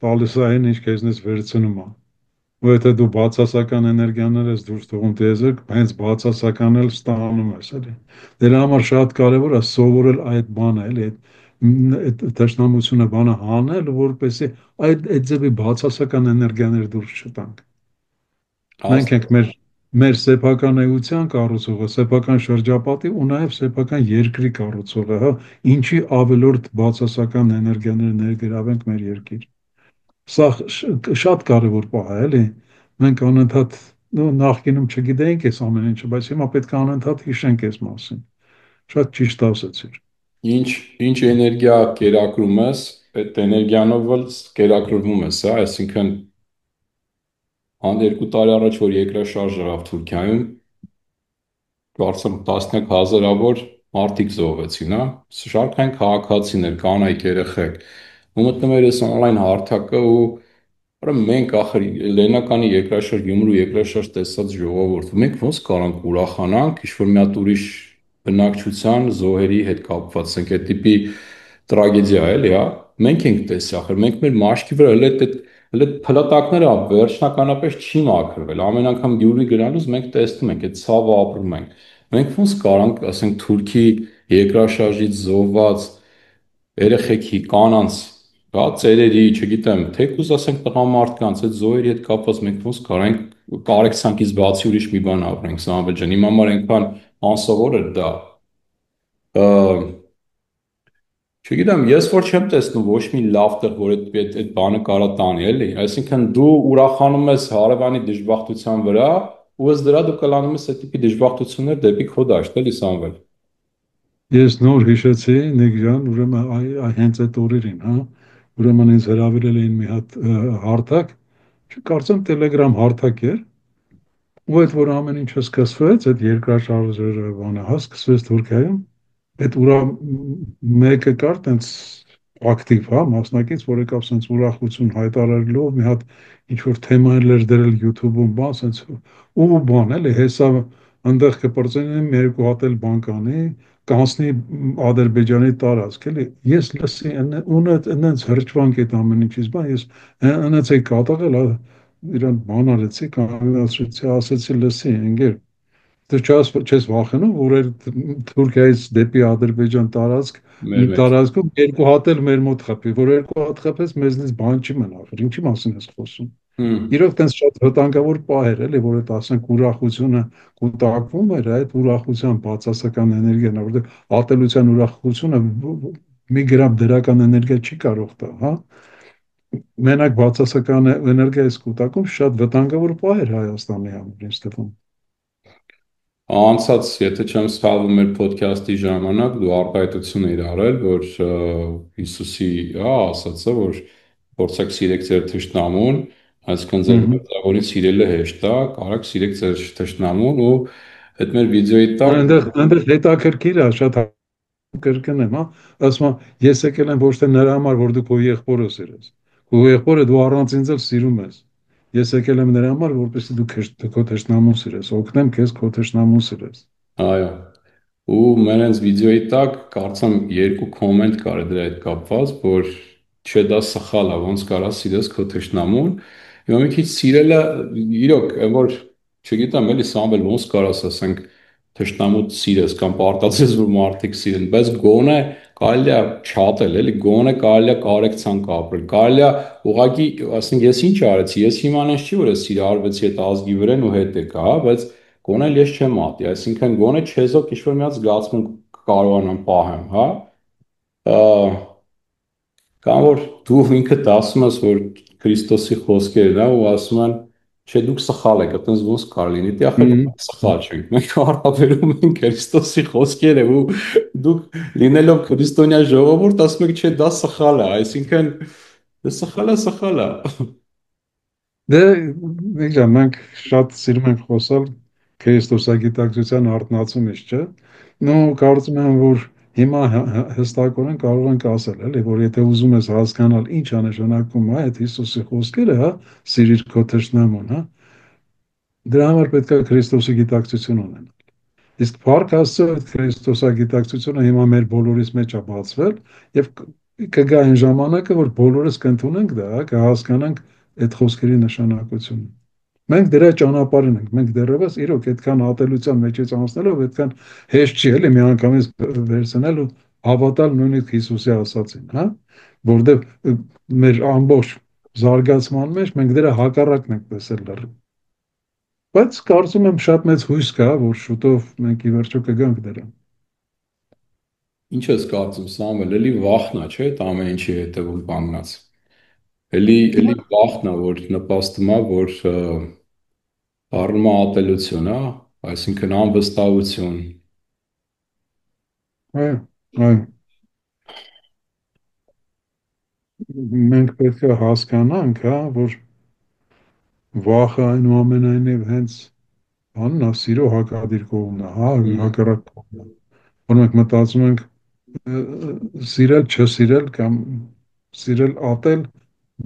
տալիս է այն, ինչ քեզնից վերցնում է։ Ու եթե դու բացասական էներգիաներ ես դուրս թողում դիեզերք, հենց բացասական էլ ստանում ես, էլի։ Դրա համար շատ կարևոր է սովորել այդ բանը, էլի, այդ տաշնամությունը բանը հանել, որպեսզի այդ ձևի բացասական էներգիաներ դուրս չտանք։ Մենք ենք հաստատ։ մեր սեփական էության կառուցողը, սեփական շրջապատի ու նաև սեփական երկրի կառուցողը, հա, ինչի ավելորդ բացասական էներգիաներ ներգրավենք մեր երկիր։ Սա շատ կարևոր պահ է, էլի։ Մենք անընդհատ նախկինում չգիտեինք այս ամեն ինչը, բայց հիմա պետք է անընդհատ հիշենք այս մասին։ Շատ ճիշտ ասացիր։ Ինչ ինչ էներգիա կերակրում ես, այդ էներգիանով էլ կերակրվում ես, հա, այսինքն հան 2 տարի առաջ որ երկրաշարժ եղավ Թուրքիայում, կարծեմ տասնյակ հազարավոր մարդիկ զոհվեցին, հա, շարքային քաղաքացիներ, կանայք, երեխեք, ու մտնում էր այս on-line հարթակը ու ուրեմն մենք ախր Լեննականի երկրաշարժ, Գյումրու երկրաշարժ տեսած ժողովուրդ, մենք ոնց կարանք ուրախանանք, ինչ որ մի հատ ուրիշ բնակչության զոհերի հետ կապված, ասենք այդ տիպի տրագեդիա էլի, հա։ Մենք ենք տեսի, ախր մենք մեր մաշկի վրա հələ փլատակները վերջնականապես չի մաքրվել։ Ամեն անգամ Գյումրի գնալուց մենք տեսնում ենք այդ ցավը ապրում ենք։ Մենք ոնց կարանք, ասենք Թուրքի երկրաշարժից զոհված երեխեքի, կանանց, հա, ծերերի, չգիտեմ, թեկուզ ասենք տղամարդկանց, այդ զոհերի հետ կապված մենք ոնց կարանք կարեկցանքից բացի ուրիշ մի բան ապրենք, Սամվել ջան, իմ համար այնքան անսովոր էր դա։ Չգիտեմ, ես որ չեմ տեսնում ոչ մի լավ տեղ, որ այդ բանը կարա տանի, էլի։ Այսինքն դու ուրախանում ես հարևանի դժբախտության վրա, ու ըստ դրա դու կլանում ես այդ տիպի դժբախտություններ դեպի քո դաշտ, էլի Սամվել։ Ես նոր հիշեցի, Նիկ ջան, ուրեմն հենց այդ օրերին, հա, ուրեմն ինձ հրավիրել էին մի հատ հարթակ, չկարծեմ Telegram հարթակ էր, ու այդ որ ամեն ինչը սկսվեց, այդ երկրաշարժը բանը, հա, սկսվեց Թուրքիայում, այդ մեկը կար տենց ակտիվ, հա, մասնակից, որ եկավ սենց ուրախություն հայտարարելով մի հատ ինչ որ թեմաներ էր դրել YouTube-ում, բան, սենց ու բան էլի, հեսա այնտեղ կպրծենին մի երկու հատ էլ բան կանի, կանցնի Ադրբեջանի տարածք, էլի։ Ես լսի ունը այնց հրճվանք այդ ամեն ինչից, բան, ես այնց էի կատաղել, իրան բան արեցի, կանացրեցի, ասեցի լսի, ընկեր, դու չես վախենում, որ Թուրքիայից դեպի Ադրբեջան տարածք, Մեր մեջ։ տարածքում երկու հատ էլ մեր մոտ խփի, որ երկու հատ խփես մեզնից բան չի մնա, ախր ինչի մասին ես խոսում։ Հմ, Իրոք տես շատ վտանգավոր պահ էր, էլի, որ այդ ասենք ուրախությունը կուտակվում էր, այդ ուրախության բացասական էներգիան, որովհետև ատելության ուրախությունը մի գրամ դրական էներգիա չի կարող տա, հա։ Մենակ բացասական էներգիա է կուտակում, շատ վտանգավոր պահ էր Հայաստանի համար, ինձ թվում։ Անցած, եթե չեմ սխալվում, մեր ոդքասթի ժամանակ դու արտահայտություն էիր արել, որ Հիսուսի, հա, ասաց է, որ փորձեք սիրեք ձեր թշնամուն, այսինքն ձեր մերձավորին սիրելը հեշտ է, կարաք սիրեք ձեր թշնամուն ու այդ մեր վիդեոյի տակ Այնտեղ հետաքրքիր է, շատ կրկնեմ, հա, ասում եմ, ես եկել եմ ոչ թե նրա համար, որ դու քո եղբորը սիրես։ Քո եղբորը դու առանց ինձ էլ սիրում ես։ Ես եկել եմ նրա համար, որպեսզի դու քո թշնամուն սիրես, օգնեմ քեզ քո թշնամուն սիրես։ այո։ Ու մենենց վիդեոյի տակ կարծեմ երկու կոմենտ կար դրա հետ կապված, որ չէ դա սխալ է, ոնց կարա սիրես քո թշնամուն։ Հիմա մի քիչ սիրելը իրոք, որ չգիտեմ, էլի Սամվել ոնց կարաս ասենք թշնամուդ սիրես կամ պարտացես որ մարդիկ սիրեն, բայց գոնե կարելի է չատել, էլի գոնե կարելի է կարեկցանք ապրել։ Կարելի է ուղղակի, ասենք ես ինչ արեցի, ես հիմա նես չի որ ես սիրարվեցի այդ ազգի վրան ու հետ եկա, հա, բայց գոնե էլ ես չեմ ատի, այսինքն գոնե չեզոք ինչ-որ մի հատ զգացմունք կարողանամ պահեմ, հա։ Կամ որ դու ինքդ ասում ես, որ Քրիստոսի խոսքերն է ու ասում են, չէ, դուք սխալ եք, այտենց ոնց կարող լինի։ Դե ախր Հմ, սխալ չենք։ Մենք հարաբերում ենք Քրիստոսի խոսքերը ու դուք լինելով քրիստոնյա ժողովուրդ ասում եք, չէ, դա սխալ է, այսինքն դա սխալ է, սխալ է։ Դե, եկա, մենք շատ սիրում ենք խոսալ քրիստոսագիտակցության արտնացումից, չէ՞։ Նո, կարծում եմ, որ հիմա հստակորեն կարող ենք ասել, էլի, որ եթե ուզում ես հասկանալ ինչ է նշանակում այդ Հիսուսի խոսքերը, հա, սիրիր քո թշնամուն, հա, դրա համար պետք է Քրիստոսի գիտակցություն ունենալ։ Իսկ Փառք Աստծո այդ Քրիստոսագիտակցությունը հիմա մեր բոլորիս մեջ է բացվել եւ կգա այն ժամանակը, որ բոլորս կընդունենք դա, հա, կհասկանանք այդ խոսքերի նշանակությունը։ Մենք դրա ճանապարհին ենք, մենք դեռևս իրոք այդքան ատելության մեջից անցնելով այդքան հեշտ չի էլի միանգամից վերցնել ու հավատալ նույնիսկ Հիսուսի ասածին, հա, որովհետև մեր ամբողջ զարգացման մեջ մենք դրա հակառակն ենք տեսել դեռ։ Բայց կարծում եմ շատ մեծ հույս կա, որ շուտով մենք ի վերջո կգանք դրան։ Ինչ ես կարծում, Սամվել, էլի վախնա, չէ՞, այդ ամեն ինչի հետևում կանգնած։ Էլի վախնա, որ նպաստում է, որ առնում է ատելություն, հա, այսինքն անվստահություն։ Այո, այո, մենք պետք է հասկանանք, հա, որ վախը այնուամենայնիվ հենց բանն է, սիրո հակադիր կողմն է, հա, Հմ, հակառակ կողմն է։ Որ մենք մտածում ենք սիրել, չսիրել կամ սիրել, ատել,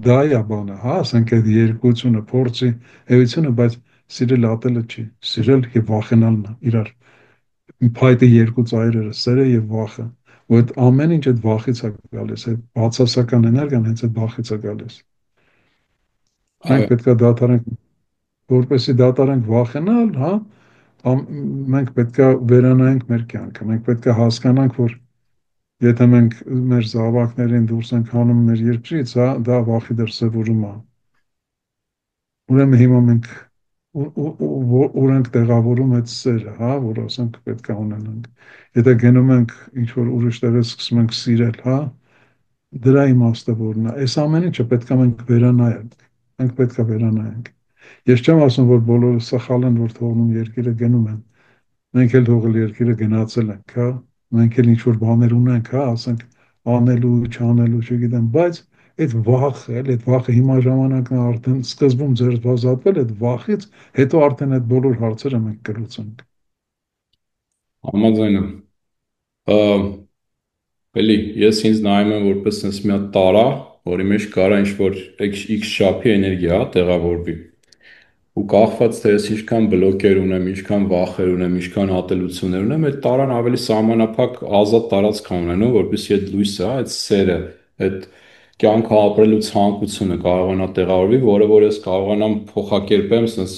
դա է բանը, հա, ասենք այդ երկությունը, փորձի էությունը, բայց սիրել, ատելը չի։ Սիրել եւ վախենալն է իրար փայտի երկու ծայրերը, սերը եւ վախը։ Ու այդ ամեն ինչ այդ վախից է գալիս, այդ բացասական էներգիան հենց այդ վախից է գալիս։ Մենք այո, պետք է դադարենք, որպեսզի դադարենք վախենալ, հա, ամ- մենք պետք է վերանայենք մեր կյանքը։ Մենք պետք է հասկանանք, որ եթե մենք մեր զավակներին դուրս ենք հանում մեր երկրից, հա, դա վախի դրսևորում է։ Ուրեմն հիմա մենք ուր ենք տեղավորում այդ սերը, հա, որ ասենք պետք է ունենանք։ Եթե գնում ենք ինչ որ ուրիշ տեղից սկսում ենք սիրել, հա, դրա իմաստը որն է։ Այս ամեն ինչը պետք է մենք վերանայենք։ Մենք պետք է վերանայենք։ Ես չեմ ասում, որ բոլորը սխալ են, որ թողնում երկիրը գնում են։ Մենք էլ թողել երկիրը գնացել ենք, հա։ Մենք էլ ինչ որ բաներ ունենք, հա, ասենք անելու, չանելու, չգիտեմ, բայց այդ վախը, էլի այդ վախը հիմա ժամանակն է արդեն սկզբում ձերբազատվել այդ վախից, հետո արդեն այդ բոլոր հարցերը մենք կլուծենք։ համաձայն եմ։ Ա, Էլի, ես ինձ նայում եմ որպես sense մի հատ տարա, որի մեջ կարա ինչ-որ X չափի էներգիա տեղավորվի։ Ու կախված թե ես ինչքան բլոկեր ունեմ, ինչքան վախեր ունեմ, ինչքան ատելություններ ունեմ, այդ տարան ավելի սահմանափակ ազատ տարածք է ունենում, որպեսզի այդ լույսը, այդ սերը, այդ կյանքը ապրելու ցանկությունը կարողանա տեղավորվի, որը որ ես կարողանամ փոխակերպեմ, sense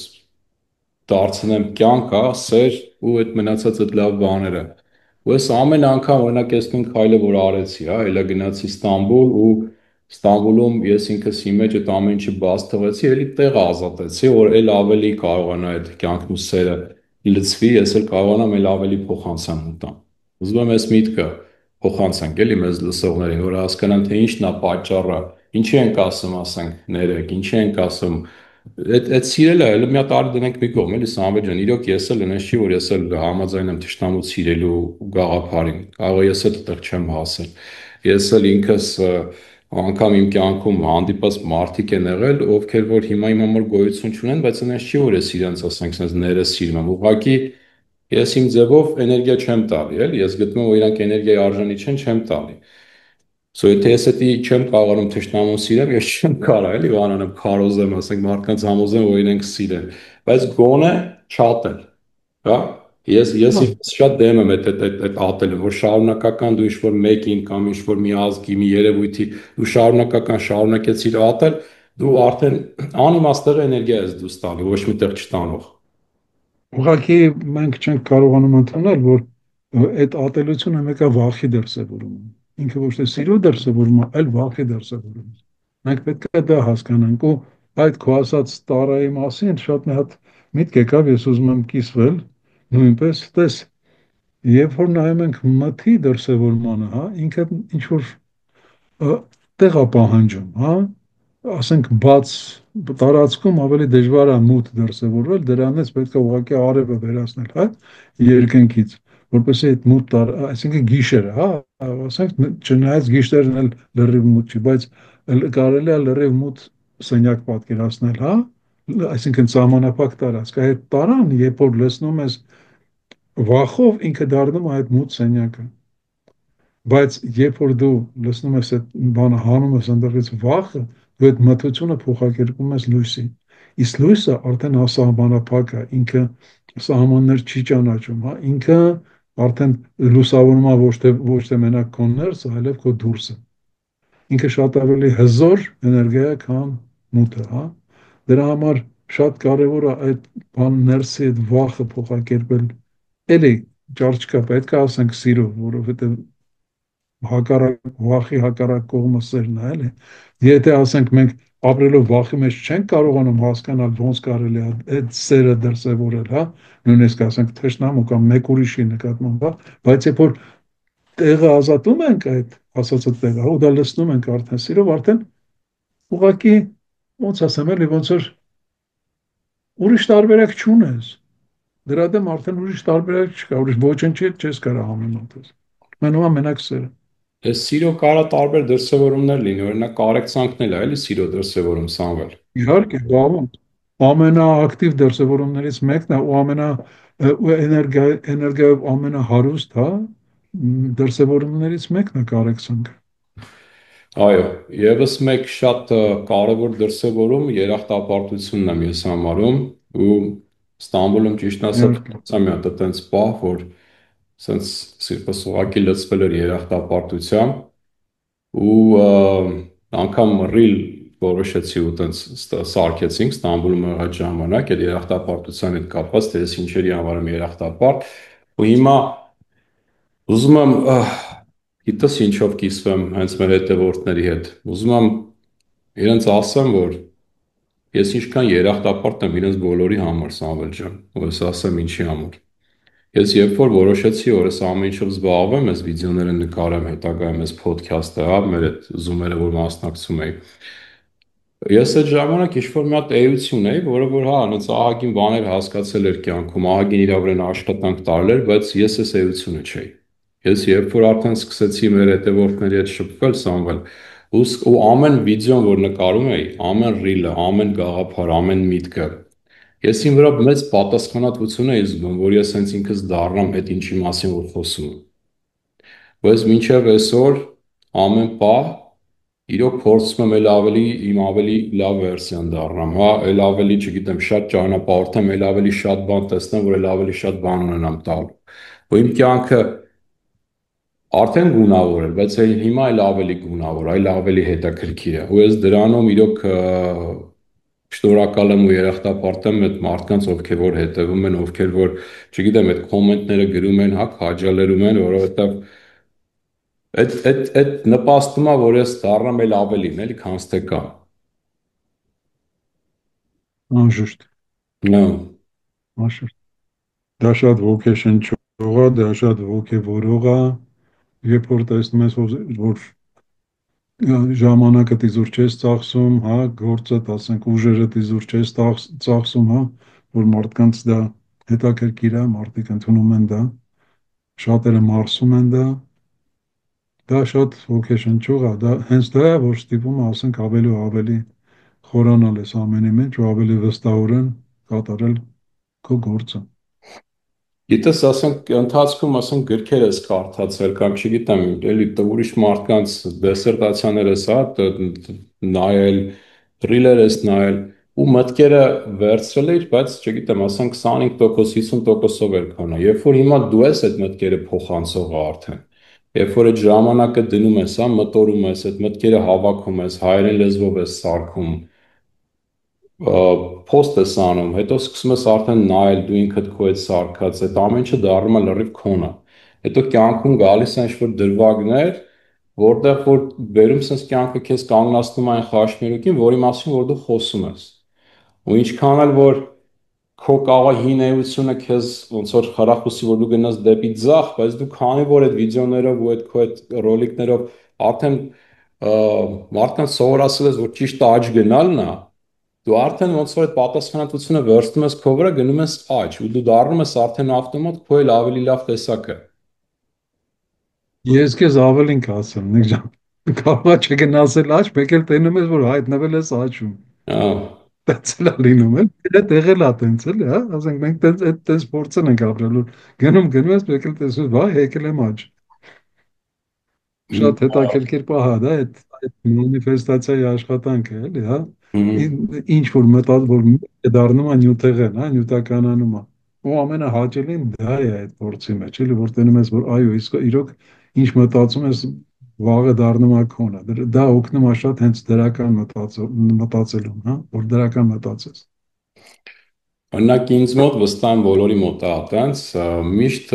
դարձնեմ կյանք, հա, սեր ու այդ մնացած այդ լավ բաները։ Ու ես ամեն անգամ օրինակ ես նույն քայլը որ արեցի, հա, էլա գնացի Ստամբուլ ու Ստամբուլում ես ինքս իմ մեջ այդ ամեն ինչը բաց թողեցի, էլի տեղ ազատեցի, որ էլ ավելի կարողանա այդ կյանքն ու սերը լցվի, ես էլ կարողանամ էլ ավելի փոխանցեմ մտամ։ Ուզում եմ այս միտքը փոխանցենք էլի մեզ լսողներին, որ հասկանան թե ինչն է պատճառը, ինչի ենք ասում, ասենք, ներեք, ինչի ենք ասում այդ սիրելը էլ մի հատ արի դնենք մի կողմ, էլի Սամվել ջան, իրոք ես էլ այնպես չի, որ ես էլ համաձայն եմ թշնամու սիրելու գաղափարին։ Կարող է ես էլ այդտեղ չեմ հասել։ Ես էլ ինքս անգամ իմ կյանքում հանդիպած մարդիկ են եղել, ովքեր որ հիմա իմ համար գոյություն չունեն, բայց այնպես չի, որ ես իրենց ասենք, sense ներես սիրում եմ։ Ուղղակի ես իմ ձևով էներգիա չեմ տալի, էլի, ես գտնում եմ, որ իրանք էներգիայի արժանի չեն, չեմ տալի։ So եթե ես էդի չեմ կարողանում թշնամուն սիրեմ, ես չեմ կարող էլի բանանեմ քարոզեմ, ասենք մարդկանց համոզեմ, որ իրենք սիրեն, բայց գոնե չատել, հա? Ես Հիմա շատ դեմ եմ այդ ատելը, որ շարունակական դու ինչ-որ մեկին կամ ինչ-որ մի ազգի, մի երևույթի դու շարունակական շարունակեցիր ատել, դու արդեն անիմաստեղ էներգիա ես դուրս տալի, ոչ միտեղ չտանող։ ուղղակի մենք չենք կարողանում ընդունել, որ այդ ատելությունը մեկը վախի դրսևորում է։ Ինքը ոչ թե սիրո դրսևորում է, այլ վախի դրսևորում է։ Մենք պետք է դա հասկանանք ու այդ քո ասած տարայի մասին շատ մի հատ միտք եկավ, ես ուզում եմ կիսվել, նույնպես, տես, երբ որ նայում ենք մթի դրսևորմանը, հա, ինքը ինչ որ տեղ է պահանջում, հա, ասենք բաց տարածքում ավելի դժվար է մութ դրսևորվել, դրանից պետք է ուղղակի արևը վերացնել, հա, երկնքից, որպեսզի այդ այսինքն գիշերը, հա, ասենք չնայած գիշերն էլ լրիվ մութ չի, բայց կարելի է լրիվ մութ սենյակ պատկերացնել, հա, այսինքն սահմանափակ տարածք, այդ տարան, երբ որ լցնում ես վախով, ինքը դառնում է այդ մութ սենյակը։ Բայց երբ որ դու լցնում ես այդ բանը, հանում ես այնտեղից վախը, դու այդ մթությունը փոխակերպում ես լույսի։ Իսկ լույսը արդեն ասահմանափակ է, ինքը սահմաններ չի ճանաչում, հա, ինքը արդեն լուսավորում է ոչ թե մենակ քո ներսը, այլև քո դուրսը։ Ինքը շատ ավելի հզոր էներգիա է, քան մութը, հա։ Դրա համար շատ կարևոր է այդ բան ներսի այդ վախը փոխակերպել։ Էլի ճարճկա պետք է ասենք սիրով, որովհետև հակառակ վախի հակառակ կողմը սերն է, էլի։ Եթե ասենք մենք ապրելով վախի մեջ չենք կարողանում հասկանալ ոնց կարելի է այդ սերը դրսևորել, հա, նույնիսկ ասենք թշնամու կամ մեկ ուրիշի նկատմամբ, հա, բայց երբ որ տեղը ազատում ենք այդ ասածը տեղը, հա, ու դա լցնում ենք արդեն սիրով, արդեն ուղղակի ոնց ասեմ, էլի ոնց որ ուրիշ տարբերակ չունես։ Դրա դեմ արդեն ուրիշ տարբերակ չկա, ուրիշ ոչնչի հետ չես կարող համեմատել։ Մնում է մենակ սերը։ Այս սիրո կարա տարբեր դրսևորումներ լինի, օրինակ կարեկցանքն էլ է, էլի սիրո դրսևորում Սամվել։ Իհարկե, բավական ամենաակտիվ դրսևորումներից մեկն է ու ու էներգիայով ամենահարուստ, հա, դրսևորումներից մեկն է կարեկցանքը։ Այո, եւս մեկ շատ կարևոր դրսևորում երախտապարտությունն եմ ես համարում ու Ստամբուլում ճիշտ ասած Իհարկե, սա մի հատ այտենց պահ, որ սենց սիրտս ուղակի լցվել էր երախտապարտությամբ ու անգամ ռիլ որոշեցի ու տենց սարքեցինք Ստամբուլում այդ ժամանակ այդ երախտապարտության հետ կապված, թե ես ինչերի համար եմ երախտապարտ ու հիմա ուզում եմ գիտես ինչով կիսվեմ հենց մեր հետևորդների հետ։ Ուզում եմ իրենց ասեմ, որ ես ինչքան երախտապարտ եմ իրենց բոլորի համար, Սամվել ջան, ու ես ասեմ ինչի համար։ Ես երբ որ որոշեցի, որ ես ամեն ինչով զբաղվեմ, ես վիդեոները նկարեմ, հետագայում ես ոդքասթը, հա, մեր այդ Zoom-երը, որ մասնակցում էի, ես այդ ժամանակ ինչ-որ մի հատ էություն էի, որը որ հա, այնց ահագին բաներ հասկացել էր կյանքում, ահագին իրա վրա աշխատանք տարել էր, բայց ես այս էությունը չէի։ Ես երբ որ արդեն սկսեցի մեր հետևորդների հետ շփվել, Սամվել, ու ամեն վիդեոն, որ նկարում էի, ամեն ռիլը, ամեն գաղափար, ամեն միտքը, ես իմ վրա մեծ պատասխանատվություն էի զգում, որ ես հենց ինքս դառնամ այդ ինչի մասին որ խոսում եմ։ Բայց մինչև այսօր ամեն պահ իրոք փորձում եմ իմ ավելի լավ վերսիան դառնամ, հա, էլ ավելի, չգիտեմ, շատ ճանապարհորդեմ, էլ ավելի շատ բան տեսնեմ, որ էլ ավելի շատ բան ունենամ տալու։ Ու իմ կյանքը արդեն գունավոր էր, բայց հիմա էլ ավելի գունավոր, այլ ավելի հետաքրքիր է։ Ու ես դրանում իրոք շնորհակալ եմ ու երախտապարտ եմ այդ մարդկանց, ովքեր որ հետևում են, ովքեր որ, չգիտեմ, այդ կոմենտները գրում են, հա, քաջալերում են, որովհետև այդ նպաստում է, որ ես դառնամ էլ ավելին, էլի, քան թե կամ։ անշուշտ, Նա անշուշտ։ Դա շատ ոգեշնչող է, դա շատ ոգևորող է, երբ որ տեսնում ես, որ ժամանակը դիզուր չես ծախսում, հա, գործը, ասենք, ուժերը դիզուր չես ծախսում, հա, որ մարդկանց դա հետաքրքիր է, մարդիկ ընդունում են դա, շատերը մարսում են դա, դա շատ ոգեշնչող է, դա հենց դա է, որ ստիպում է, ասենք, ավելի ու ավելի խորանալ ես ամենի մեջ ու ավելի վստահորեն կատարել քո գործը։ գիտես, ասենք, ընթացքում, ասենք, գրքեր ես կարդացել կամ չգիտեմ, էլի ուրիշ մարդկանց դեսերտացիաներ ես, հա, նայել, թրիլեր ես նայել ու մտքերը վերցրել էիր, բայց չգիտեմ, ասենք 25%, 50%-ով էր քոնը։ Երբ որ հիմա դու ես այդ մտքերը փոխանցողը արդեն, երբ որ այդ ժամանակը դնում ես, հա, մտորում ես, այդ մտքերը հավաքում ես, հայերեն լեզվով ես սարքում, post ես անում, հետո սկսում ես արդեն նայել դու ինքդ քո այդ սարքած, այդ ամեն ինչը դառնում է լրիվ քոնը։ Հետո կյանքում գալիս են ինչ-որ դրվագներ, որտեղ որ բերում sense կյանքը քեզ կանգնացնում այն խաշմերուկին, որի մասին որ դու խոսում ես։ Ու ինչքան էլ որ քո կաղահին էությունը քեզ ոնց որ խրախուսի որ դու գնաս դեպի ձախ, բայց դու քանի որ այդ վիդեոներով ու այդ քո այդ ռոլիկներով արդեն մարդկանց սովորացել ես որ ճիշտ աճ գնալն է, դու արդեն ոնց որ այդ պատասխանատվությունը վերցնում ես քո վրա, գնում ես աճ ու դու դառնում ես արդեն ավտոմատ քո էլ ավելի լավ տեսակը։ Ես քեզ ավելին կասեմ, Նիկ ջան։ Կարող չգնացել աճ, մեկ էլ տենում ես, որ հայտնվել ես աճում։ Ահա։ Տենց էլ ա լինում է։ Դա տեղել ա տենց էլ, հա։ Ասենք մենք տենց այդ տենց փորձեն ենք ապրել, որ գնում ես, մեկ էլ տեսնում ես, վայ, եկել եմ աճ։ Շատ հետաքրքիր պահ է դա այդ մանիֆեստացիայի աշխատանքը էլի, հա։ Ինչ որ մտած որ դառնում է նյութեղեն, հա, նյութականանում է։ Ու ամենահաճելին դա է այդ փորձի մեջ, էլի որ տենում ես որ այո, իսկ իրոք ինչ մտածում ես վաղը դառնում է քոնը։ Դա օգնում է շատ հենց դրական մտածելուն, հա, որ դրական մտածես։ Օրինակ ինձ մոտ վստահ եմ բոլորի մոտ է այտենց միշտ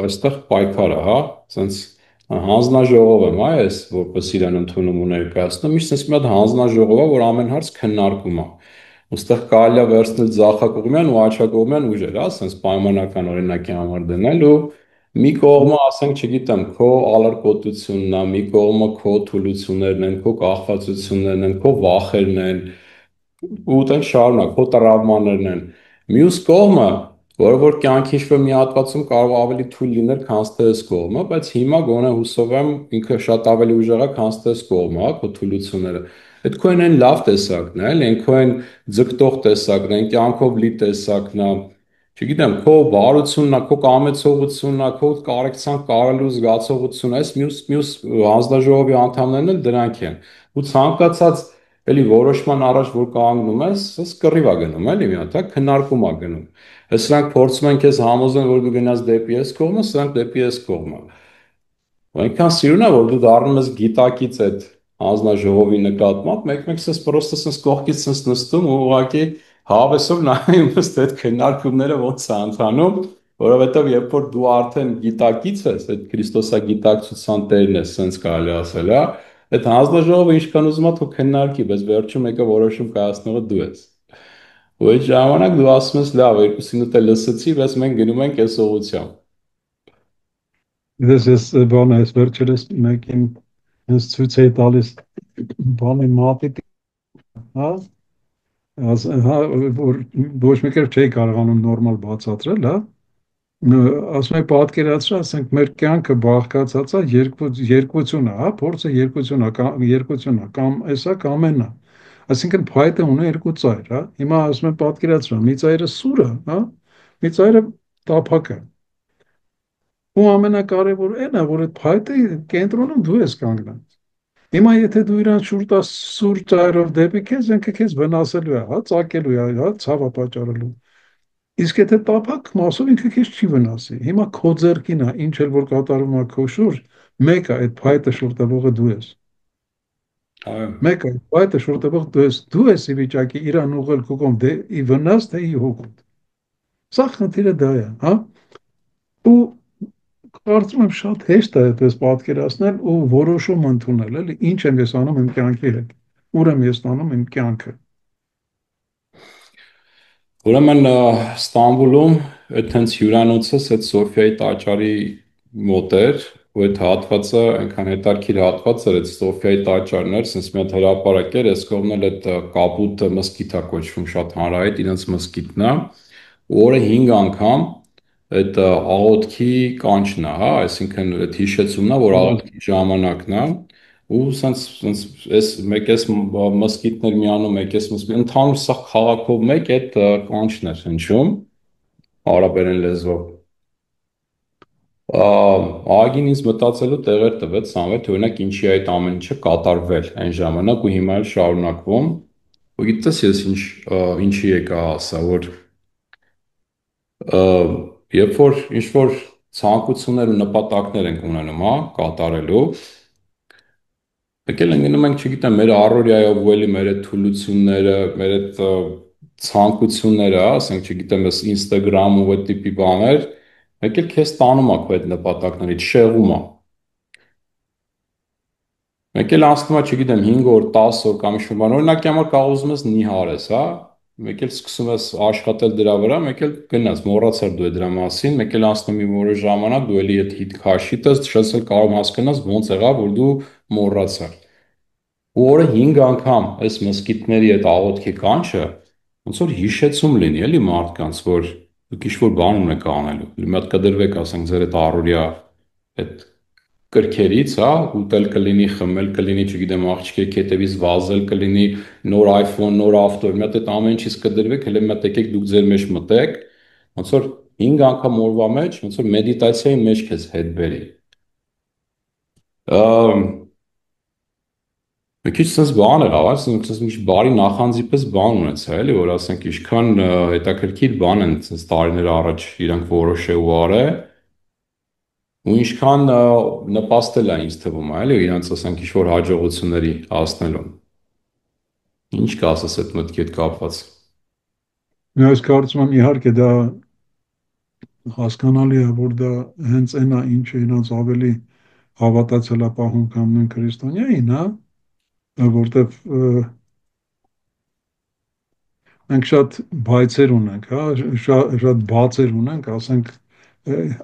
այստեղ պայքար է, հա, ասենց հանձնաժողով եմ, այ ես որպես իրան ընդունում ու ներկայացնում, միշտ sense մի հատ հանձնաժողով է, որ ամեն հարց քննարկում է։ Ոստեղ կարելի է վերցնել ձախակողմյան ու աջակողմյան ուժեր, հա, sense պայմանական օրինակի համար դնել ու մի կողմը, ասենք, չգիտեմ, քո ալարկոտությունն է, մի կողմը քո թուլություններն են, քո կախվածություններն են, քո վախերն են, ու տենք շարունակ, քո տրավմաներն են։ Մյուս կողմը, որը որ կյանքի ինչ-որ մի հատվածում կարող է ավելի թույլ լինել, քան ստես կողմը, բայց հիմա գոնե հուսով եմ ինքը շատ ավելի ուժեղ է, քան ստես կողմը, հա, քո թուլությունները։ Այդ քո այն լավ տեսակն է, էլի, այն քո այն ձգտող տեսակն է, այն կյանքով լի տեսակն է, չգիտեմ, քո բարությունն է, քո կամեցողությունն է, քո կարեկցանք կարելու զգացողությունը, այս մյուս հանձնաժողովի անդամներն էլ դրանք են։ Ու ցանկացած էլի որոշման առաջ որ կանգնում ես, ես կռիվ ա գնում, էլի մի հատ, հա, քննարկում ա գնում։ Սրանք փորձում են քեզ համոզեն, որ դու գնաս դեպի այս կողմը, սրանք դեպի այս կողմը։ Ու այնքան սիրուն է, որ դու դառնում ես գիտակից այդ հանձնաժողովի նկատմամբ, մեկ-մեկ sense պրոստը sense կողքից sense նստում ու ուղղակի հավեսով նայում ես այդ քննարկումները ոնց է ընթանում, որովհետև երբ որ դու արդեն գիտակից ես, այդ Քրիստոսագիտակցության տերն ես, sense կարելի ասել, հա, այդ հանձնաժողովը ինչքան ուզում ա թող քննարկի, բայց վերջում մեկը որոշում կայացնողը դու ես։ Ու այդ ժամանակ դու ասում ես, լավ, երկուսին ուտել լսեցի, բայց մենք գնում ենք այս ուղղությամբ։ Ես բանը այս վերջերս մեկին հենց ցույց էի տալիս բանի մատիտի, հա, հա, որ ոչ մի կերպ չէի կարողանում նորմալ բացատրել, հա, ասում եմ պատկերացրա, ասենք մեր կյանքը բաղկացած է երկվությունա, հա, փորձը երկությունա, կամ էսա կամ այնա։ Այսինքն փայտը ունի երկու ծայր, հա։ Հիմա ասում եմ պատկերացրա, մի ծայրը սուրը, հա, մի ծայրը տափակը։ Ու ամենակարևորը այն է, որ այդ փայտը կենտրոնում դու ես կանգնած։ Հիմա եթե դու իրան շուտ տաս սուր ծայրով դեպի քեզ, ինքը քեզ վնասելու է, հա, ծակելու է, հա, ցավը պատճառելու։ Իսկ եթե տափակ մասով ինքը քեզ չի վնասի։ Հիմա քո ձեռքին է, ինչ էլ որ կատարում է քո շուրջ, մեկը այդ փայտը շուրտեղը դու ես։ Այո։ Մեկը այդ փայտը շուրտեղը դու ես ի վիճակի իրան ուղղել քո կողմ, դե ի վնաս թե ի հոգուտ։ Սա խնդիրը դա է, հա։ Ու կարծում եմ շատ հեշտ է այդպես պատկերացնել ու որոշում ընդունել, էլի, ինչ եմ ես անում իմ կյանքի հետ։ Ուր եմ ես տանում իմ կյանքը։ Ուրեմն Ստամբուլում այդ հենց հյուրանոցս այդ Սոֆիայի տաճարի մոտ էր, ու այդ հատվածը այնքան հետաքրքիր հատված էր, այդ Սոֆիայի տաճարն էր, sense մի հատ հրապարակ էր, այս կողմն էլ այդ կապուտ մզկիթ է կոչվում, շատ հանրահայտ իրենց մզկիթն է, ու օրը 5 անգամ այդ աղոթքի կանչն է, հա, այսինքն այդ հիշեցումն է, որ աղոթքի ժամանակն է, ու սենց էս մեկ էս մսկիթներ միանում, մեկ էս մսկիթ, ընդհանուր սա քաղաքով մեկ այդ կանչն էր հնչում արաբերեն լեզվով։ Ագին ինձ մտածելու տեղեր տվեց Սամվել, թե օրինակ ինչի այդ ամեն ինչը կատարվել այն ժամանակ ու հիմա էլ շարունակվում։ Ու գիտես ես ինչի եկա ասա, որ ը, երբ որ ինչ որ ցանկություններ ու նպատակներ ենք ունենում, հա, կատարելու, եկել են գնում ենք, չգիտեմ, մեր առօրյայով ու էլի մեր այդ թուլությունները, մեր այդ ցանկությունները, հա, ասենք, չգիտեմ, այս Instagram ու այդ տիպի բաներ, եկել քեզ տանում ա քո այդ նպատակներից, շեղում ա։ Մեկ էլ անցնում է, չգիտեմ, 5 օր, 10 օր կամ ինչ-որ բան։ Օրինակի համար կարող ուզում ես նիհար ես, հա։ Մեկ էլ սկսում ես աշխատել դրա վրա, մեկ էլ գնաց, մոռացար դու դրա մասին, մեկ էլ անցնում մի որոշ ժամանակ, դու էլի այդ հիթ քաշի տես, չես էլ կարող հասկանաս ոնց եղավ, որ դու մոռացար։ Ու օրը 5 անգամ այս մսկիթների այդ աղոթքի կանչը ոնց որ հիշեցում լինի, էլի մարդկանց, որ դուք ինչ-որ բան ունեք անելու։ Մի հատ կդրվեք, ասենք, ձեր այդ առօրյա այդ կրքերից, հա, ուտել կլինի, խմել կլինի, չգիտեմ, աղջիկի հետևից վազել կլինի, նոր iPhone, նոր ավտո, մի հատ այդ ամեն ինչից կդրվեք, հələ մի հատ եկեք դուք ձեր մեջ մտեք, ոնց որ 5 անգամ օրվա մեջ, ոնց որ մեդիտացիայի մեջ քեզ հետ բերի։ Մի քիչ sense բան եղավ, ասենք մի քիչ բարի նախանձի պես բան ունեցա, էլի, որ ասենք ինչքան հետաքրքիր բան են sense տարիներ առաջ իրանք որոշել ու արել, ու ինչքան նպաստել է ինձ թվում է, էլի, իրանք ասենք ինչ-որ հաջողությունների հասնելուն։ Ինչ կասես այդ մտքի հետ կապված։ Ես կարծում եմ իհարկե դա հասկանալի է, որ դա հենց այն է, ինչը իրենց ավելի հավատացել է պահում կամ նույն քրիստոնյային, հա, որտեվ մենք շատ բայցեր ունենք, հա, շատ բացեր ունենք,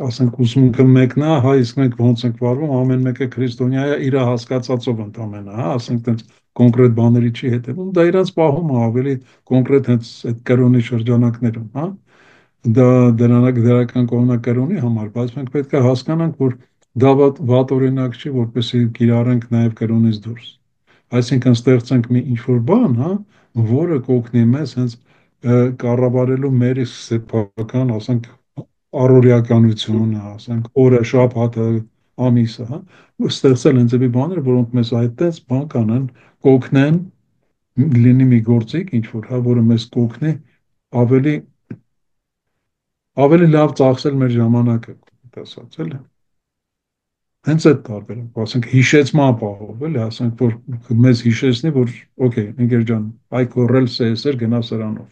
ասենք ուսմունքը մեկն է, հա, իսկ մենք ոնց ենք վարվում, ամեն մեկը քրիստոնյա է իր հասկացածով ընդամենը, հա, ասենք տենց կոնկրետ բաների չի հետևում, դա իրանց պահում է ավելի կոնկրետ հենց այդ կրոնի շրջանակներում, հա, դա դրանք դրական կողմնակարանի համար, բայց մենք պետք է հասկանանք, որ դա վատ օրինակ չի, որպեսզի կիրառենք նաև կրոնից դուրս։ Այսինքն ստեղծենք մի ինչ-որ բան, հա, որը կօգնի մեզ հենց կառավարելու մեր սեփական, ասենք, առօրյականությունը, ասենք, օրը, շաբաթը, ամիսը, հա, ու ստեղծել հենց այնպիսի բաներ, որոնք մեզ այդպես բան կանեն, կօգնեն, լինի մի գործիք ինչ-որ, հա, որը մեզ կօգնի ավելի ավելի լավ ծախսել մեր ժամանակը, ասած, էլի։ Հենց այդ տարբերակ, ասենք հիշեցման ապահով, էլի, ասենք որ մեզ հիշեցնի, որ օքեյ, ընկեր ջան, այ քո ռելսը էսեր գնա սրանով։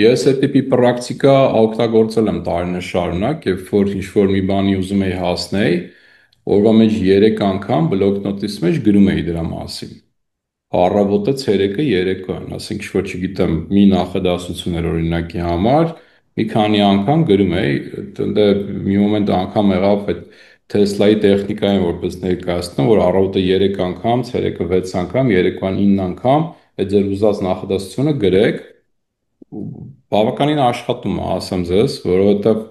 Ես այդ տիպի պրակտիկա օգտագործել եմ տարիներ շարունակ, երբ որ ինչ-որ մի բանի ուզում էի հասնել, օրվա մեջ 3 անգամ բլոկնոտիս մեջ գրում էի դրա մասին։ Առավոտը, ցերեկը, երեկոյան, ասենք ինչ-որ չգիտեմ, մի նախադասություն էր օրինակի համար, մի քանի անգամ գրում էի, ընդ մի մոմենտ անգամ եղավ այդ Տեսլայի տեխնիկային որպես ներկայացնում, որ առավոտը 3 անգամ, ցերեկը 6 անգամ, երեկոյան 9 անգամ այդ ձեր ուզած նախադասությունը գրեք, ու բավականին աշխատում է, ասեմ ձեզ, որովհետև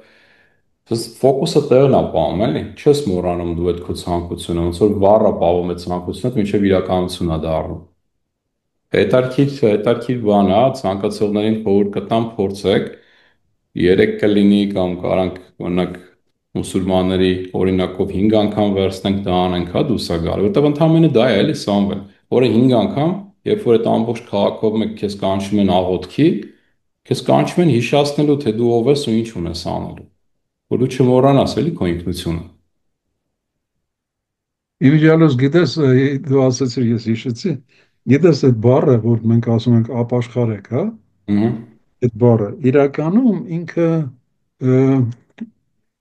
ֆոկուսը տեղն է պահում, էլի, չես մոռանում դու այդ քո ցանկությունը, ոնց որ վառը պահում է ցանկությունդ, մինչև իրականություն է դառնում։ Հետարքիր բան է, ցանկացողներին խորհուրդ կտամ փորձեք, երեք կլինի կամ կարանք օրինակ մուսուլմանների օրինակով 5 անգամ վերցնենք դա անենք, հա դուրս է գալի, որտեղ ընդհանրապես դա է էլի Սամվել։ Որը 5 անգամ, երբ որ այդ ամբողջ քաղաքով մեկ քեզ կանչում են աղոթքի, քեզ կանչում են հիշացնելու, թե դու ով ես ու ինչ ունես անելու, որ դու չմոռանաս էլի քո ինքնությունը։ Իմիջիալոս գիտես, դու ասացիր, ես հիշեցի, գիտես այդ բառը, որ մենք ասում ենք ապաշխարեք, հա, Ահա։ այդ բառը իրականում ինքը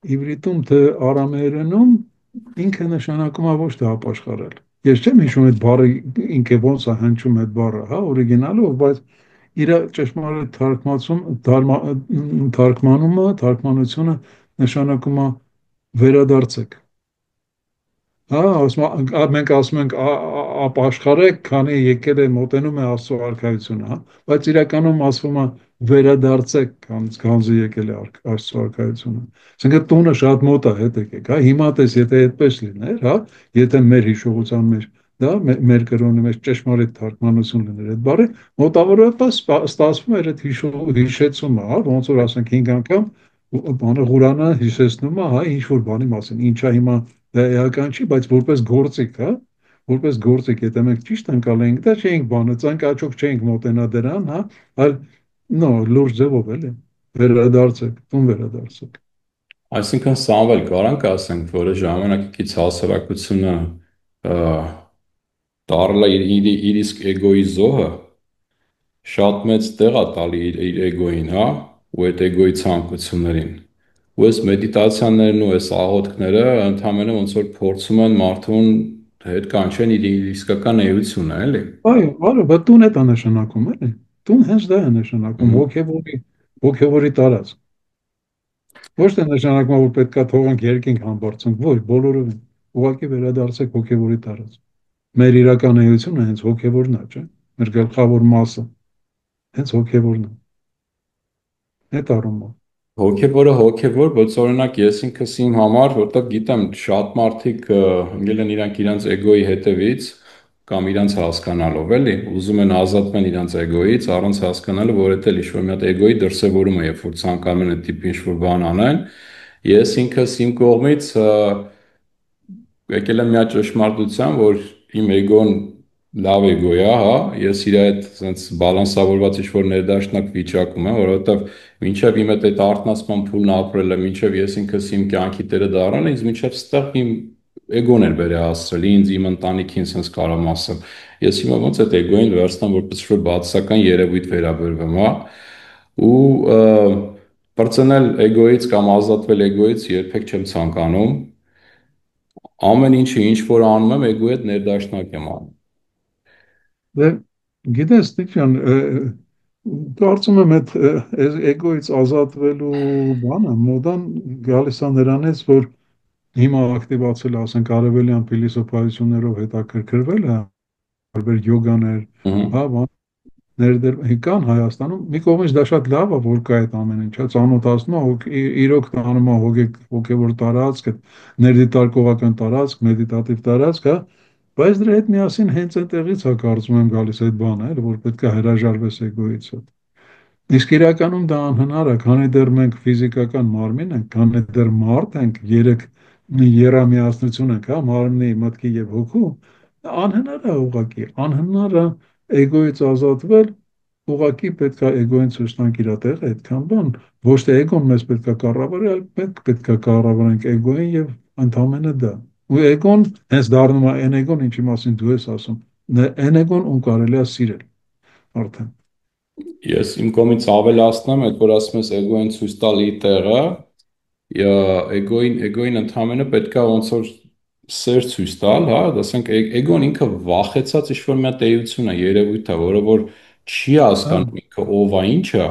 իվրիտում թե արամեերենում ինքը նշանակում է ոչ թե ապաշխարել։ Ես չեմ հիշում այդ բառը ինքը ոնց է հնչում այդ բառը, հա, օրիգինալով, բայց իր ճշմարիտ թարգմանությունը նշանակում է վերադարձեք։ Հա, մենք ասում ենք ապաշխարեք, քանի եկել է մոտենում է Աստծո արքայությունը, հա, բայց իրականում ասվում է վերադարձեք, քանզի եկել է Աստծո արքայությունը։ Այսինքն տունը շատ մոտ է, հետ եկեք, հա, հիմա տես, եթե այդպես լիներ, հա, եթե մեր հիշողության մեջ դա մեր կրոնի մեջ ճշմարիտ թարգմանություն լիներ այդ բառի, մոտավորապես ստացվում էր այդ հիշեցումը, հա, ոնց որ ասենք 5 անգամ բանը Ղուրանը հիշեցնում է, հա, ինչ որ բանի մասին, ինչա հիմա դա էական չի, բայց որպես գործիք, հա, որպես գործիք, եթե մենք ճիշտ ընկալենք, դա չէինք բանը, ցանկաչոք չէինք մոտենա դրան, հա, այլ նո, լուրջ ձևով էլի, վերադարձեք, տուն վերադարձեք։ Այսինքն Սամվել կարանք ասենք, որ ժամանակակից հասարակությունը դարել է իր իսկ էգոյի զոհը, շատ մեծ տեղ է տալի իր էգոյին, հա, ու այդ էգոյի ցանկություններին։ Ու այս մեդիտացիաներն ու այս աղոթքները ընդհանրապես ոնց որ փորձում են մարդուն հետ կանչեն իր իսկական էությունը, էլի։ Այո, այո, բայց տուն է դա նշանակում, էլի։ Տուն հենց դա է նշանակում, Ահա։ հոգևորի տարած։ Ոչ թե նշանակում, որ պետքա թողենք երկինք համբարձենք, ոչ, բոլորովին։ Ուղղակի վերադարձեք հոգևորի տարած։ Մեր իրական էությունը հենց հոգևորն է, չէ՞։ Մեր գլխավոր մասը հենց հոգևորն է։ Այդ առումով։ Հոգևորը հոգևոր, բայց օրինակ ես ինքս իմ համար, որտեղ գիտեմ շատ մարդիկ ընկել են իրանք իրանց էգոյի հետևից կամ իրանց հասկանալով, էլի, ուզում են ազատվել իրանց էգոյից, առանց հասկանալու, որ դա էլ ինչ-որ մի հատ էգոյի դրսևորում է, երբ որ ցանկանում են այդ տիպի ինչ-որ բան անեն, ես ինքս իմ կողմից եկել եմ մի հատ ճշմարտության, որ իմ էգոն լավ էգո է, հա, ես իր հետ sense բալանսավորված ինչ-որ ներդաշնակ վիճակում եմ, որովհետև մինչև իմ այդ արթնացման փուլն ապրել եմ, մինչև ես ինքս իմ կյանքի տերը դառնալ, ինձ մինչև ստեղ իմ էգոն էր բերե հասցրել, ինձ իմ ընտանիքին sense կարամ ասեմ։ Ես հիմա ոնց այդ էգոին վերցնեմ որպես ինչ-որ բացասական երևույթ վերաբերվեմ, հա, ու բրցնել էգոից կամ ազատվել էգոից երբեք չեմ ցանկանում, ամեն ինչը ինչ որ անում եմ, էգոյի հետ ներդաշնակ եմ անում։ Դե գիտես, Տիգրան, կարծում եմ այդ էգոից ազատվելու բանը մոդան գալիս է նրանից, որ հիմա ակտիվացել, ասենք, արևելյան փիլիսոփայություններով հետաքրքրվել է, տարբեր յոգաներ, Ահա, հա, կան Հայաստանում, մի կողմից դա շատ լավ է, որ կա այդ ամեն ինչը, ծանոթացնում է, իրոք տանում է հոգևոր տարածք, այդ ներդիտարկողական տարածք, մեդիտատիվ տարածք, հա, բայց դրա հետ միասին հենց այնտեղից է կարծում եմ գալիս այդ բանը, էլ որ պետք է հրաժարվես էգոից։ Իսկ իրականում դա անհնար է, քանի դեռ մենք ֆիզիկական մարմին ենք, քանի դեռ մարդ ենք, երեք եռամիացնություն ենք, հա, մարմնի, մտքի եւ հոգու, անհնար է ուղղակի, անհնար է էգոից ազատվել, ուղղակի պետք է էգոին ցույց տանք իր տեղը, այդքան բան, ոչ թե էգոն մեզ պետք է կառավարի, այլ պետք է կառավարենք էգոին եւ ընդհանրապես դա։ Ու էգոն հենց դառնում է այն էգոն, ինչի մասին դու ես ասում, այն էգոն, ում կարելի է սիրել արդեն։ ես իմ կողմից ավելացնեմ, այդ որ ասում ես էգոին ցույց տալ իր տեղը, էգոին ընդհանրապես պետքա ոնց որ սեր ցույց տալ, հա, ասենք էգոն ինքը վախեցած ինչ-որ մի հատ էություն է, երևույթ է, որը որ չի Հա, հասկանում ինքը ով է, ինչ է,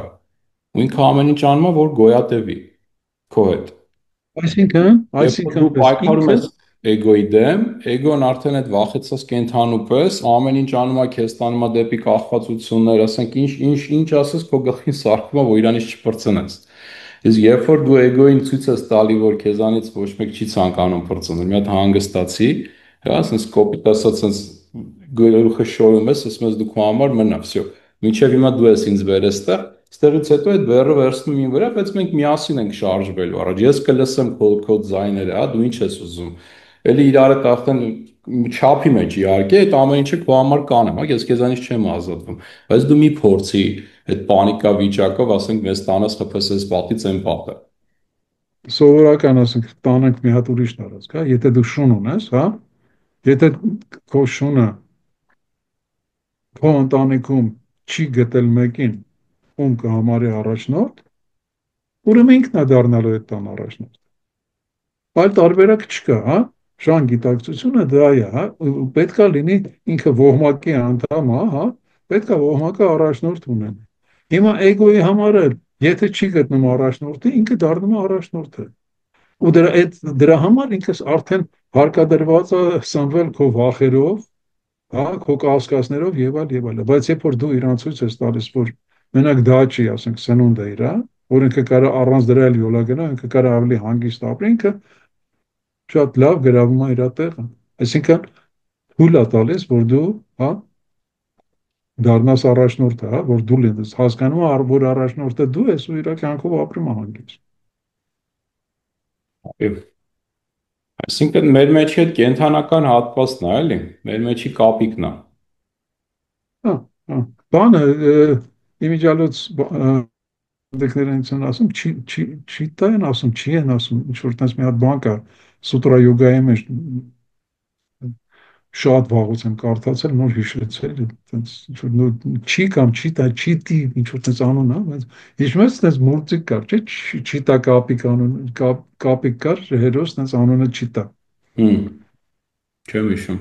ու ինքը ամեն ինչ անում է, որ գոյատևի քո հետ։ Երբ որ դու այսինքն, պես պայքարում ինքը ես էգոյի դեմ, էգոն արդեն այդ վախեցած կենթանու պես ամեն ինչ անում է, քեզ տանում է դեպի կախվածություններ, ասենք ինչ ասես քո գլխին սարքում է, որ իրանից չփրցնես։ Իսկ երբ որ դու էգոյին ցույց ես տալի, որ քեզանից ոչ մեկ չի ցանկանում փրցնել, մի հատ հանգստացի, հա, ասես կոպիտ ասած, ասես գլուխը շորում ես, ասում ես դու քո համար մնա, վсё։ Մինչև հիմա դու ես ինձ վերստեղ, ստեղից հետո այդ բեռը վերցնում իմ վրա, բայց մենք միասին ենք շարժվելու առաջ։ Ես կլսեմ քո ձայները, հա, դու ինչ ես ուզում։ Էլի իրար հետ արդեն չափի մեջ իհարկե, այդ ամեն ինչը քո համար կանեմ, հա, ես քեզանից չեմ ազատվում, բայց դու մի փորձի այդ պանիկա վիճակով, ասենք, մեզ տանես խփեսես պատից այն պատը։ սովորական, ասենք, տանենք մի հատ ուրիշ տարածք, հա, եթե դու շուն ունես, հա, եթե քո շունը քո ընտանիքում չի գտել մեկին, ում կհամարի առաջնորդ, ուրեմն ինքն է դառնալու այդ տան առաջնորդ։ Այլ տարբերակ չկա, հա։ Շան գիտակցությունը դա է, հա։ Պետքա լինի ինքը ոհմակի անդամ, հա, պետքա ոհմակը առաջնորդ ունենի։ Հիմա էգոյի համար էլ, եթե չի գտնում առաջնորդի, ինքը դառնում է առաջնորդը։ Ու դրա համար ինքս արդեն հարկադրված է սնվել քո վախերով, հա, քո կասկածներով եւ այլ եւ այլ։ Բայց երբ որ դու իրան ցույց ես տալիս, որ մենակ դա չի, ասենք, սնունդ է իրա, որ ինքը կարա առանց դրա էլ յոլա գնա, ինքը կարա ավելի հանգիստ ապրի, ինքը շատ լավ գրավում է իր տեղը։ Այսինքն թույլ է տալիս, որ դու, հա, դառնաս առաջնորդը, հա, որ դու լինես, հասկանում է, որ առաջնորդը դու ես ու իր կյանքով ապրում է հանգիստ։ Այո։ Այսինքն մեր մեջի այդ կենթանական հատվածն է, էլի, մեր մեջի կապիկն է։ Հա, հա։ Բանը իմիջիալոց դեկներենից են ասում, չի տա են ասում, չի են ասում, ինչ որ տես մի հատ բան կա, սուտրա յոգայի մեջ շատ վաղուց եմ կարդացել, նոր հիշեցել, տենց ինչ որ չի կամ չի տա, չի տի, ինչ որ տես անուն, հա, բայց հիշում ես տես մուրցիկ կար, չէ, չի տա կապիկ անուն, կապիկ կար, հերոս տես անունը չի տա։ Հմ, չեմ հիշում։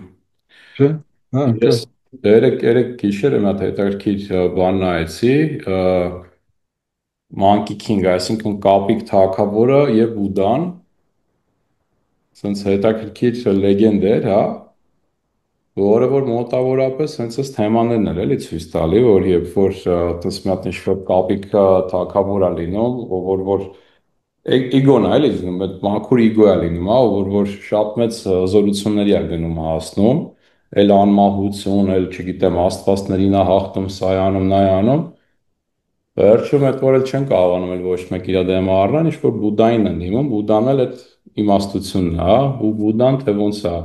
Չէ՞։ Հա, Ես կա։ երեք գիշերը մի հատ հետաքրքիր բան նայեցի, Monkey King, այսինքն Կապիկ թագավորը եւ Բուդան, սենց հետաքրքիր լեգենդ էր, հա, որը որ մոտավորապես հենց այս թեմաներն էլ էլի ցույց տալի, որ երբ որ այդպես մի հատ ինչ-որ Կապիկ թագավոր է լինում, որ Իգոն է էլի լինում, այդ մաքուր իգո է լինում, հա, որ շատ մեծ զորությունների է գնում հասնում, էլ անմահություն, էլ չգիտեմ, աստվածներին է հաղթում, սա է անում, նա է անում, վերջում այդ որ էլ չեն կարողանում էլ ոչ մեկ իր դեմ առնան, ինչ որ Բուդդային են դիմում, Բուդդան էլ այդ իմաստությունն է, հա, ու Բուդդան թե ոնց է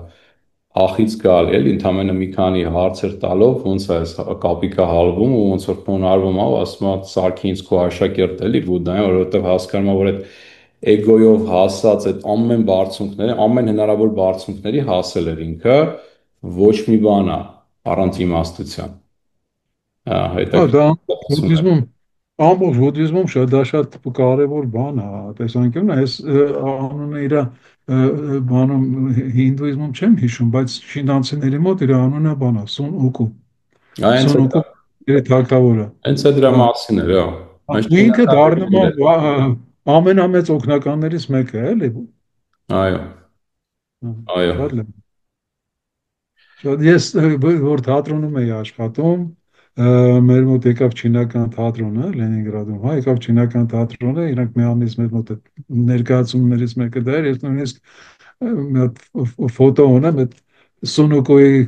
ախից գալ, էլի ընդամենը մի քանի հարցեր տալով, ոնց է այս կապիկը հալվում ու ոնց որ խոնարհվում է, ու ասում է սարքի ինձ քո աշակերտ էլի Բուդդային, որովհետև հասկանում է, որ այդ էգոյով հասած այդ ամեն բարձունքները, ամեն հնարավոր բարձունքների հասել էր ինքը, ոչ մի բան է առանց իմաստության։ Հա, դա Հետաքրքիր է։ բուդդիզմում, ամբողջ բուդդիզմում դա շատ կարևոր բան է, տեսանկյունն է, այս անունը իր բանում հինդուիզմում չեմ հիշում, բայց շինանցիների մոտ իր անունը բան է, Սուն Ուկու։ Հենց Սուն Ուկու իր թագավորը։ հենց այդ դրա Հա, մասին էր, հա։ Այս ու ինքը դառնում չինականների է ամենամեծ օգնականներից մեկը, էլի։ այո, Հա, այո։ շատ լավ։ Ես որ թատրոնում էի աշխատում, մեր մոտ եկավ չինական թատրոնը Լենինգրադում, հա, եկավ չինական թատրոնը, իրանք մի ամիս մեր մոտ այդ ներկայացումներից մեկը դա էր, ես նույնիսկ մի հատ ֆոտո ունեմ այդ Սունոկոյի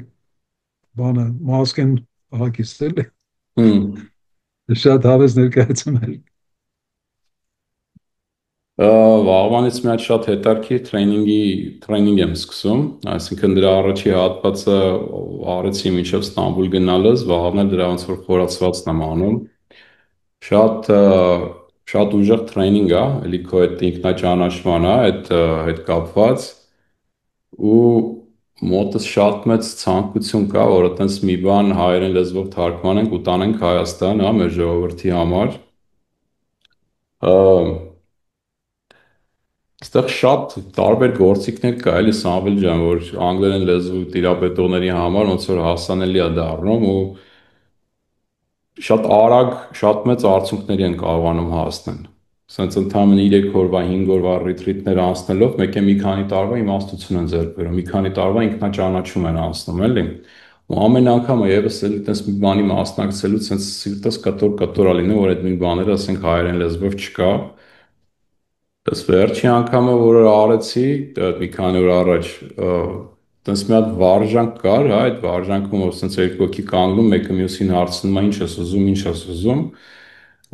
բանը մասկեն հագիստ Հմ։ շատ հավես ներկայացում էր։ Վաղվանից մի հատ շատ հետաքրքիր տրեյնինգ եմ սկսում, այսինքն դրա առաջի հատվածը արեցի մինչև Ստամբուլ գնալս, վաղվան էլ դրա ոնց որ խորացվածն եմ անում։ Շատ շատ ուժեղ տրեյնինգ է, էլի քո այդ ինքնաճանաչման է, այդ կապված ու մոտս շատ մեծ ցանկություն կա, որ այտենց մի բան հայերեն լեզվով թարգմանենք ու տանենք Հայաստան, հա, մեր ժողովրդի համար։ Այստեղ շատ տարբեր գործիքներ կա, էլի Սամվել ջան, որ անգլերեն լեզու տիրապետողների համար ոնց որ հասանելի է դառնում ու շատ արագ, շատ մեծ արդյունքների են կարողանում հասնել։ Սենց ընդամենը 3 օրվա, 5 օրվա ռիթրիտներ անցնելով մեկ է մի քանի տարվա իմաստություն են ձեռք բերում, մի քանի տարվա ինքնաճանաչում են անցնում, էլի։ Ու ամեն անգամ եւս էլի տես մի բանի մասնակցելուց սենց սիրտս կտոր է լինում, որ այդ մի բաները ասենք հայերեն լեզվով չկա, Դες վերջի անգամը, որ արեցի, մի քանի օր առաջ, տես մի հատ վարժանք կար, հա, այդ վարժանքում որ սենց երկու հոգի կանգնում, մեկը մյուսին հարցնում է, ինչ ես ուզում, ինչ ես ուզում,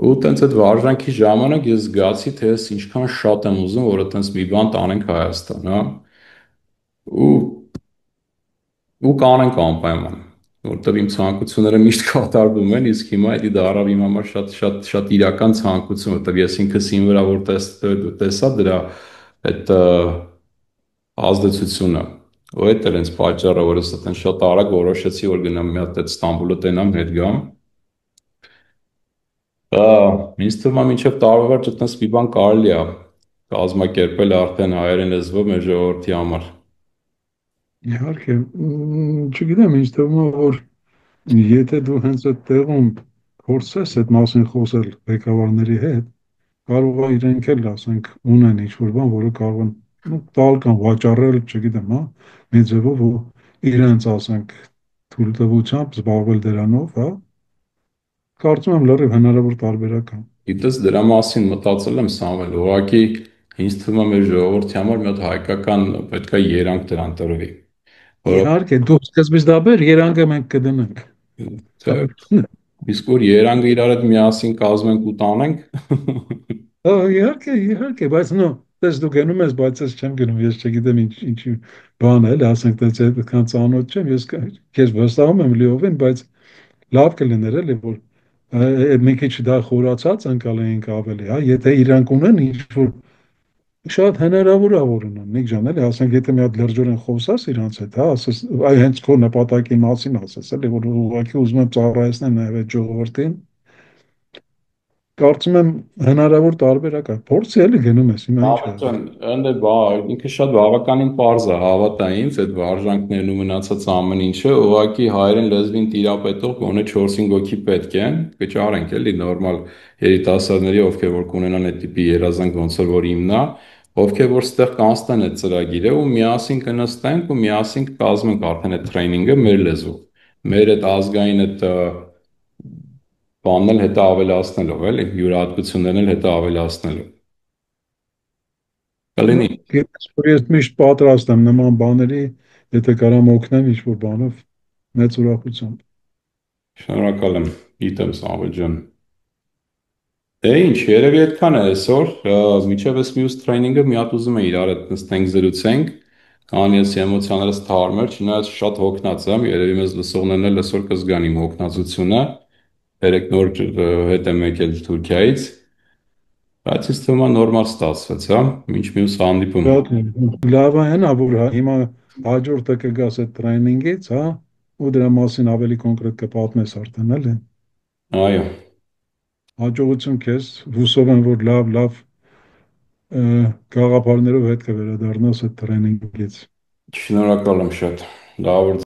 ու տենց այդ վարժանքի ժամանակ ես զգացի, թե ես ինչքան շատ եմ ուզում, որ տենց մի բան տանենք Հայաստան, հա, ու ու կանենք անպայման, որտեղ իմ ցանկությունները միշտ կատարվում են, իսկ հիմա էլի դարավ իմ համար շատ շատ շատ իրական ցանկություն, որտեղ ես ինքս իմ վրա որ տեսա դրա այդ ազդեցությունը, ու այդ էր ինձ պատճառը, որ ես այդեն շատ արագ որոշեցի, որ գնամ մի հատ այդ Ստամբուլը տենամ հետ գամ։ Ինձ թվում է մինչև տարվա վերջ այդպես մի բան կարելի է կազմակերպել արդեն հայերեն լեզվով մեր ժողովրդի համար։ Իհարկե, չգիտեմ, ինձ թվում է, որ եթե դու հենց այդ տեղում փորձես այդ մասին խոսել ղեկավարների հետ, կարող է իրենք էլ, ասենք, ունեն ինչ-որ բան, որը կարող են տալ կամ վաճառել, չգիտեմ, հա, մի ձևով ու իրենց, ասենք, թույլտվությամբ զբաղվել դրանով, հա, կարծում եմ լրիվ հնարավոր տարբերակ է։ Գիտես, դրա մասին մտածել եմ Սամվել, ուղղակի ինձ թվում է մեր ժողովրդի համար մի հատ հայկական պետքա երանգ դրան տրվի, Իհարկե, դու սկզբից դա բեր, երանգը մենք կդնենք։ որովհետև իսկ որ երանգը իրար հետ միասին կազմենք ու տանենք, Իհարկե, իհարկե, բայց նո, դες դու գնում ես, բայց ես չեմ գնում, ես չգիտեմ ինչի բան է, ասենք, դες այդքան ծանոթ չեմ, ես քեզ վստահում եմ լիովին, բայց լավ կլիներ էլի, որ մի քիչ դա խորացած անցալեինք ավելի, հա, եթե իրանք ունեն ինչ-որ շատ հնարավոր է որ ունեն, Նիկ ջան, էլի, ասենք, եթե մի հատ լրջորեն խոսաս իրանց հետ, հա, ասես, այ հենց քո նպատակի մասին ասես, էլի, որ ուղղակի ուզում եմ ծառայեցնել նաև այդ ժողովրդին, Կարծում եմ հնարավոր տարբերակ է։ Փորձի էլի գնում ես, հիմա ինչ է Դավիթ ջան, եղել։ ընդ է բա, ինքը շատ բավականին պարզ է, հավատա ինձ, այդ վարժանքներն ու մնացած ամեն ինչը, ուղղակի հայերեն լեզվին տիրապետող գոնե 4-5 հոգի պետք են, կճարենք էլի նորմալ երիտասարդների, ովքեր որ կունենան այդ տիպի երազանք, ոնց որ իմնա, ովքեր որ ստեղ կանցնեն այդ ծրագիրը ու միասին կնստենք ու միասին կկազմենք արդեն այդ տրեյնինգը մեր լեզվով, մեր այդ ազգային այդ բանն էլ հետը ավելացնելով, էլի, յուրահատկություններն էլ հետը ավելացնելով։ Ну, Կլինի։ գիտես, որ ես միշտ պատրաստ եմ նման բաների, եթե կարամ օգնեմ ինչ-որ բանով, մեծ ուրախությամբ։ Շնորհակալ եմ, գիտեմ Սամվել ջան։ Դե ինչ, երևի այդքան է այսօր, մինչև այս մյուս տրեյնինգը մի հատ ուզում եմ իրար հետ նստենք զրուցենք, քանի ես էմոցիաներս թարմեր, չնայած շատ հոգնած եմ, երևի մեզ լսողներն էլ այսօր կզգան իմ հոգնածությունը, երեք նոր հետ եմ եկել Թուրքիայից, բայց ինձ թվում է նորմալ ստացվեց, հա, մինչ մյուս հանդիպում։ Շատ լավ է հենա, որ հիմա հաջորդը կգաս այդ տրեյնինգից, հա, ու դրա մասին ավելի կոնկրետ կպատմես արդեն, էլի։ Այո, Հաջողություն քեզ, հուսով եմ, որ լավ գաղափարներով հետ կվերադառնաս այդ տրեյնինգից։ շնորհակալ եմ շատ, լավ որ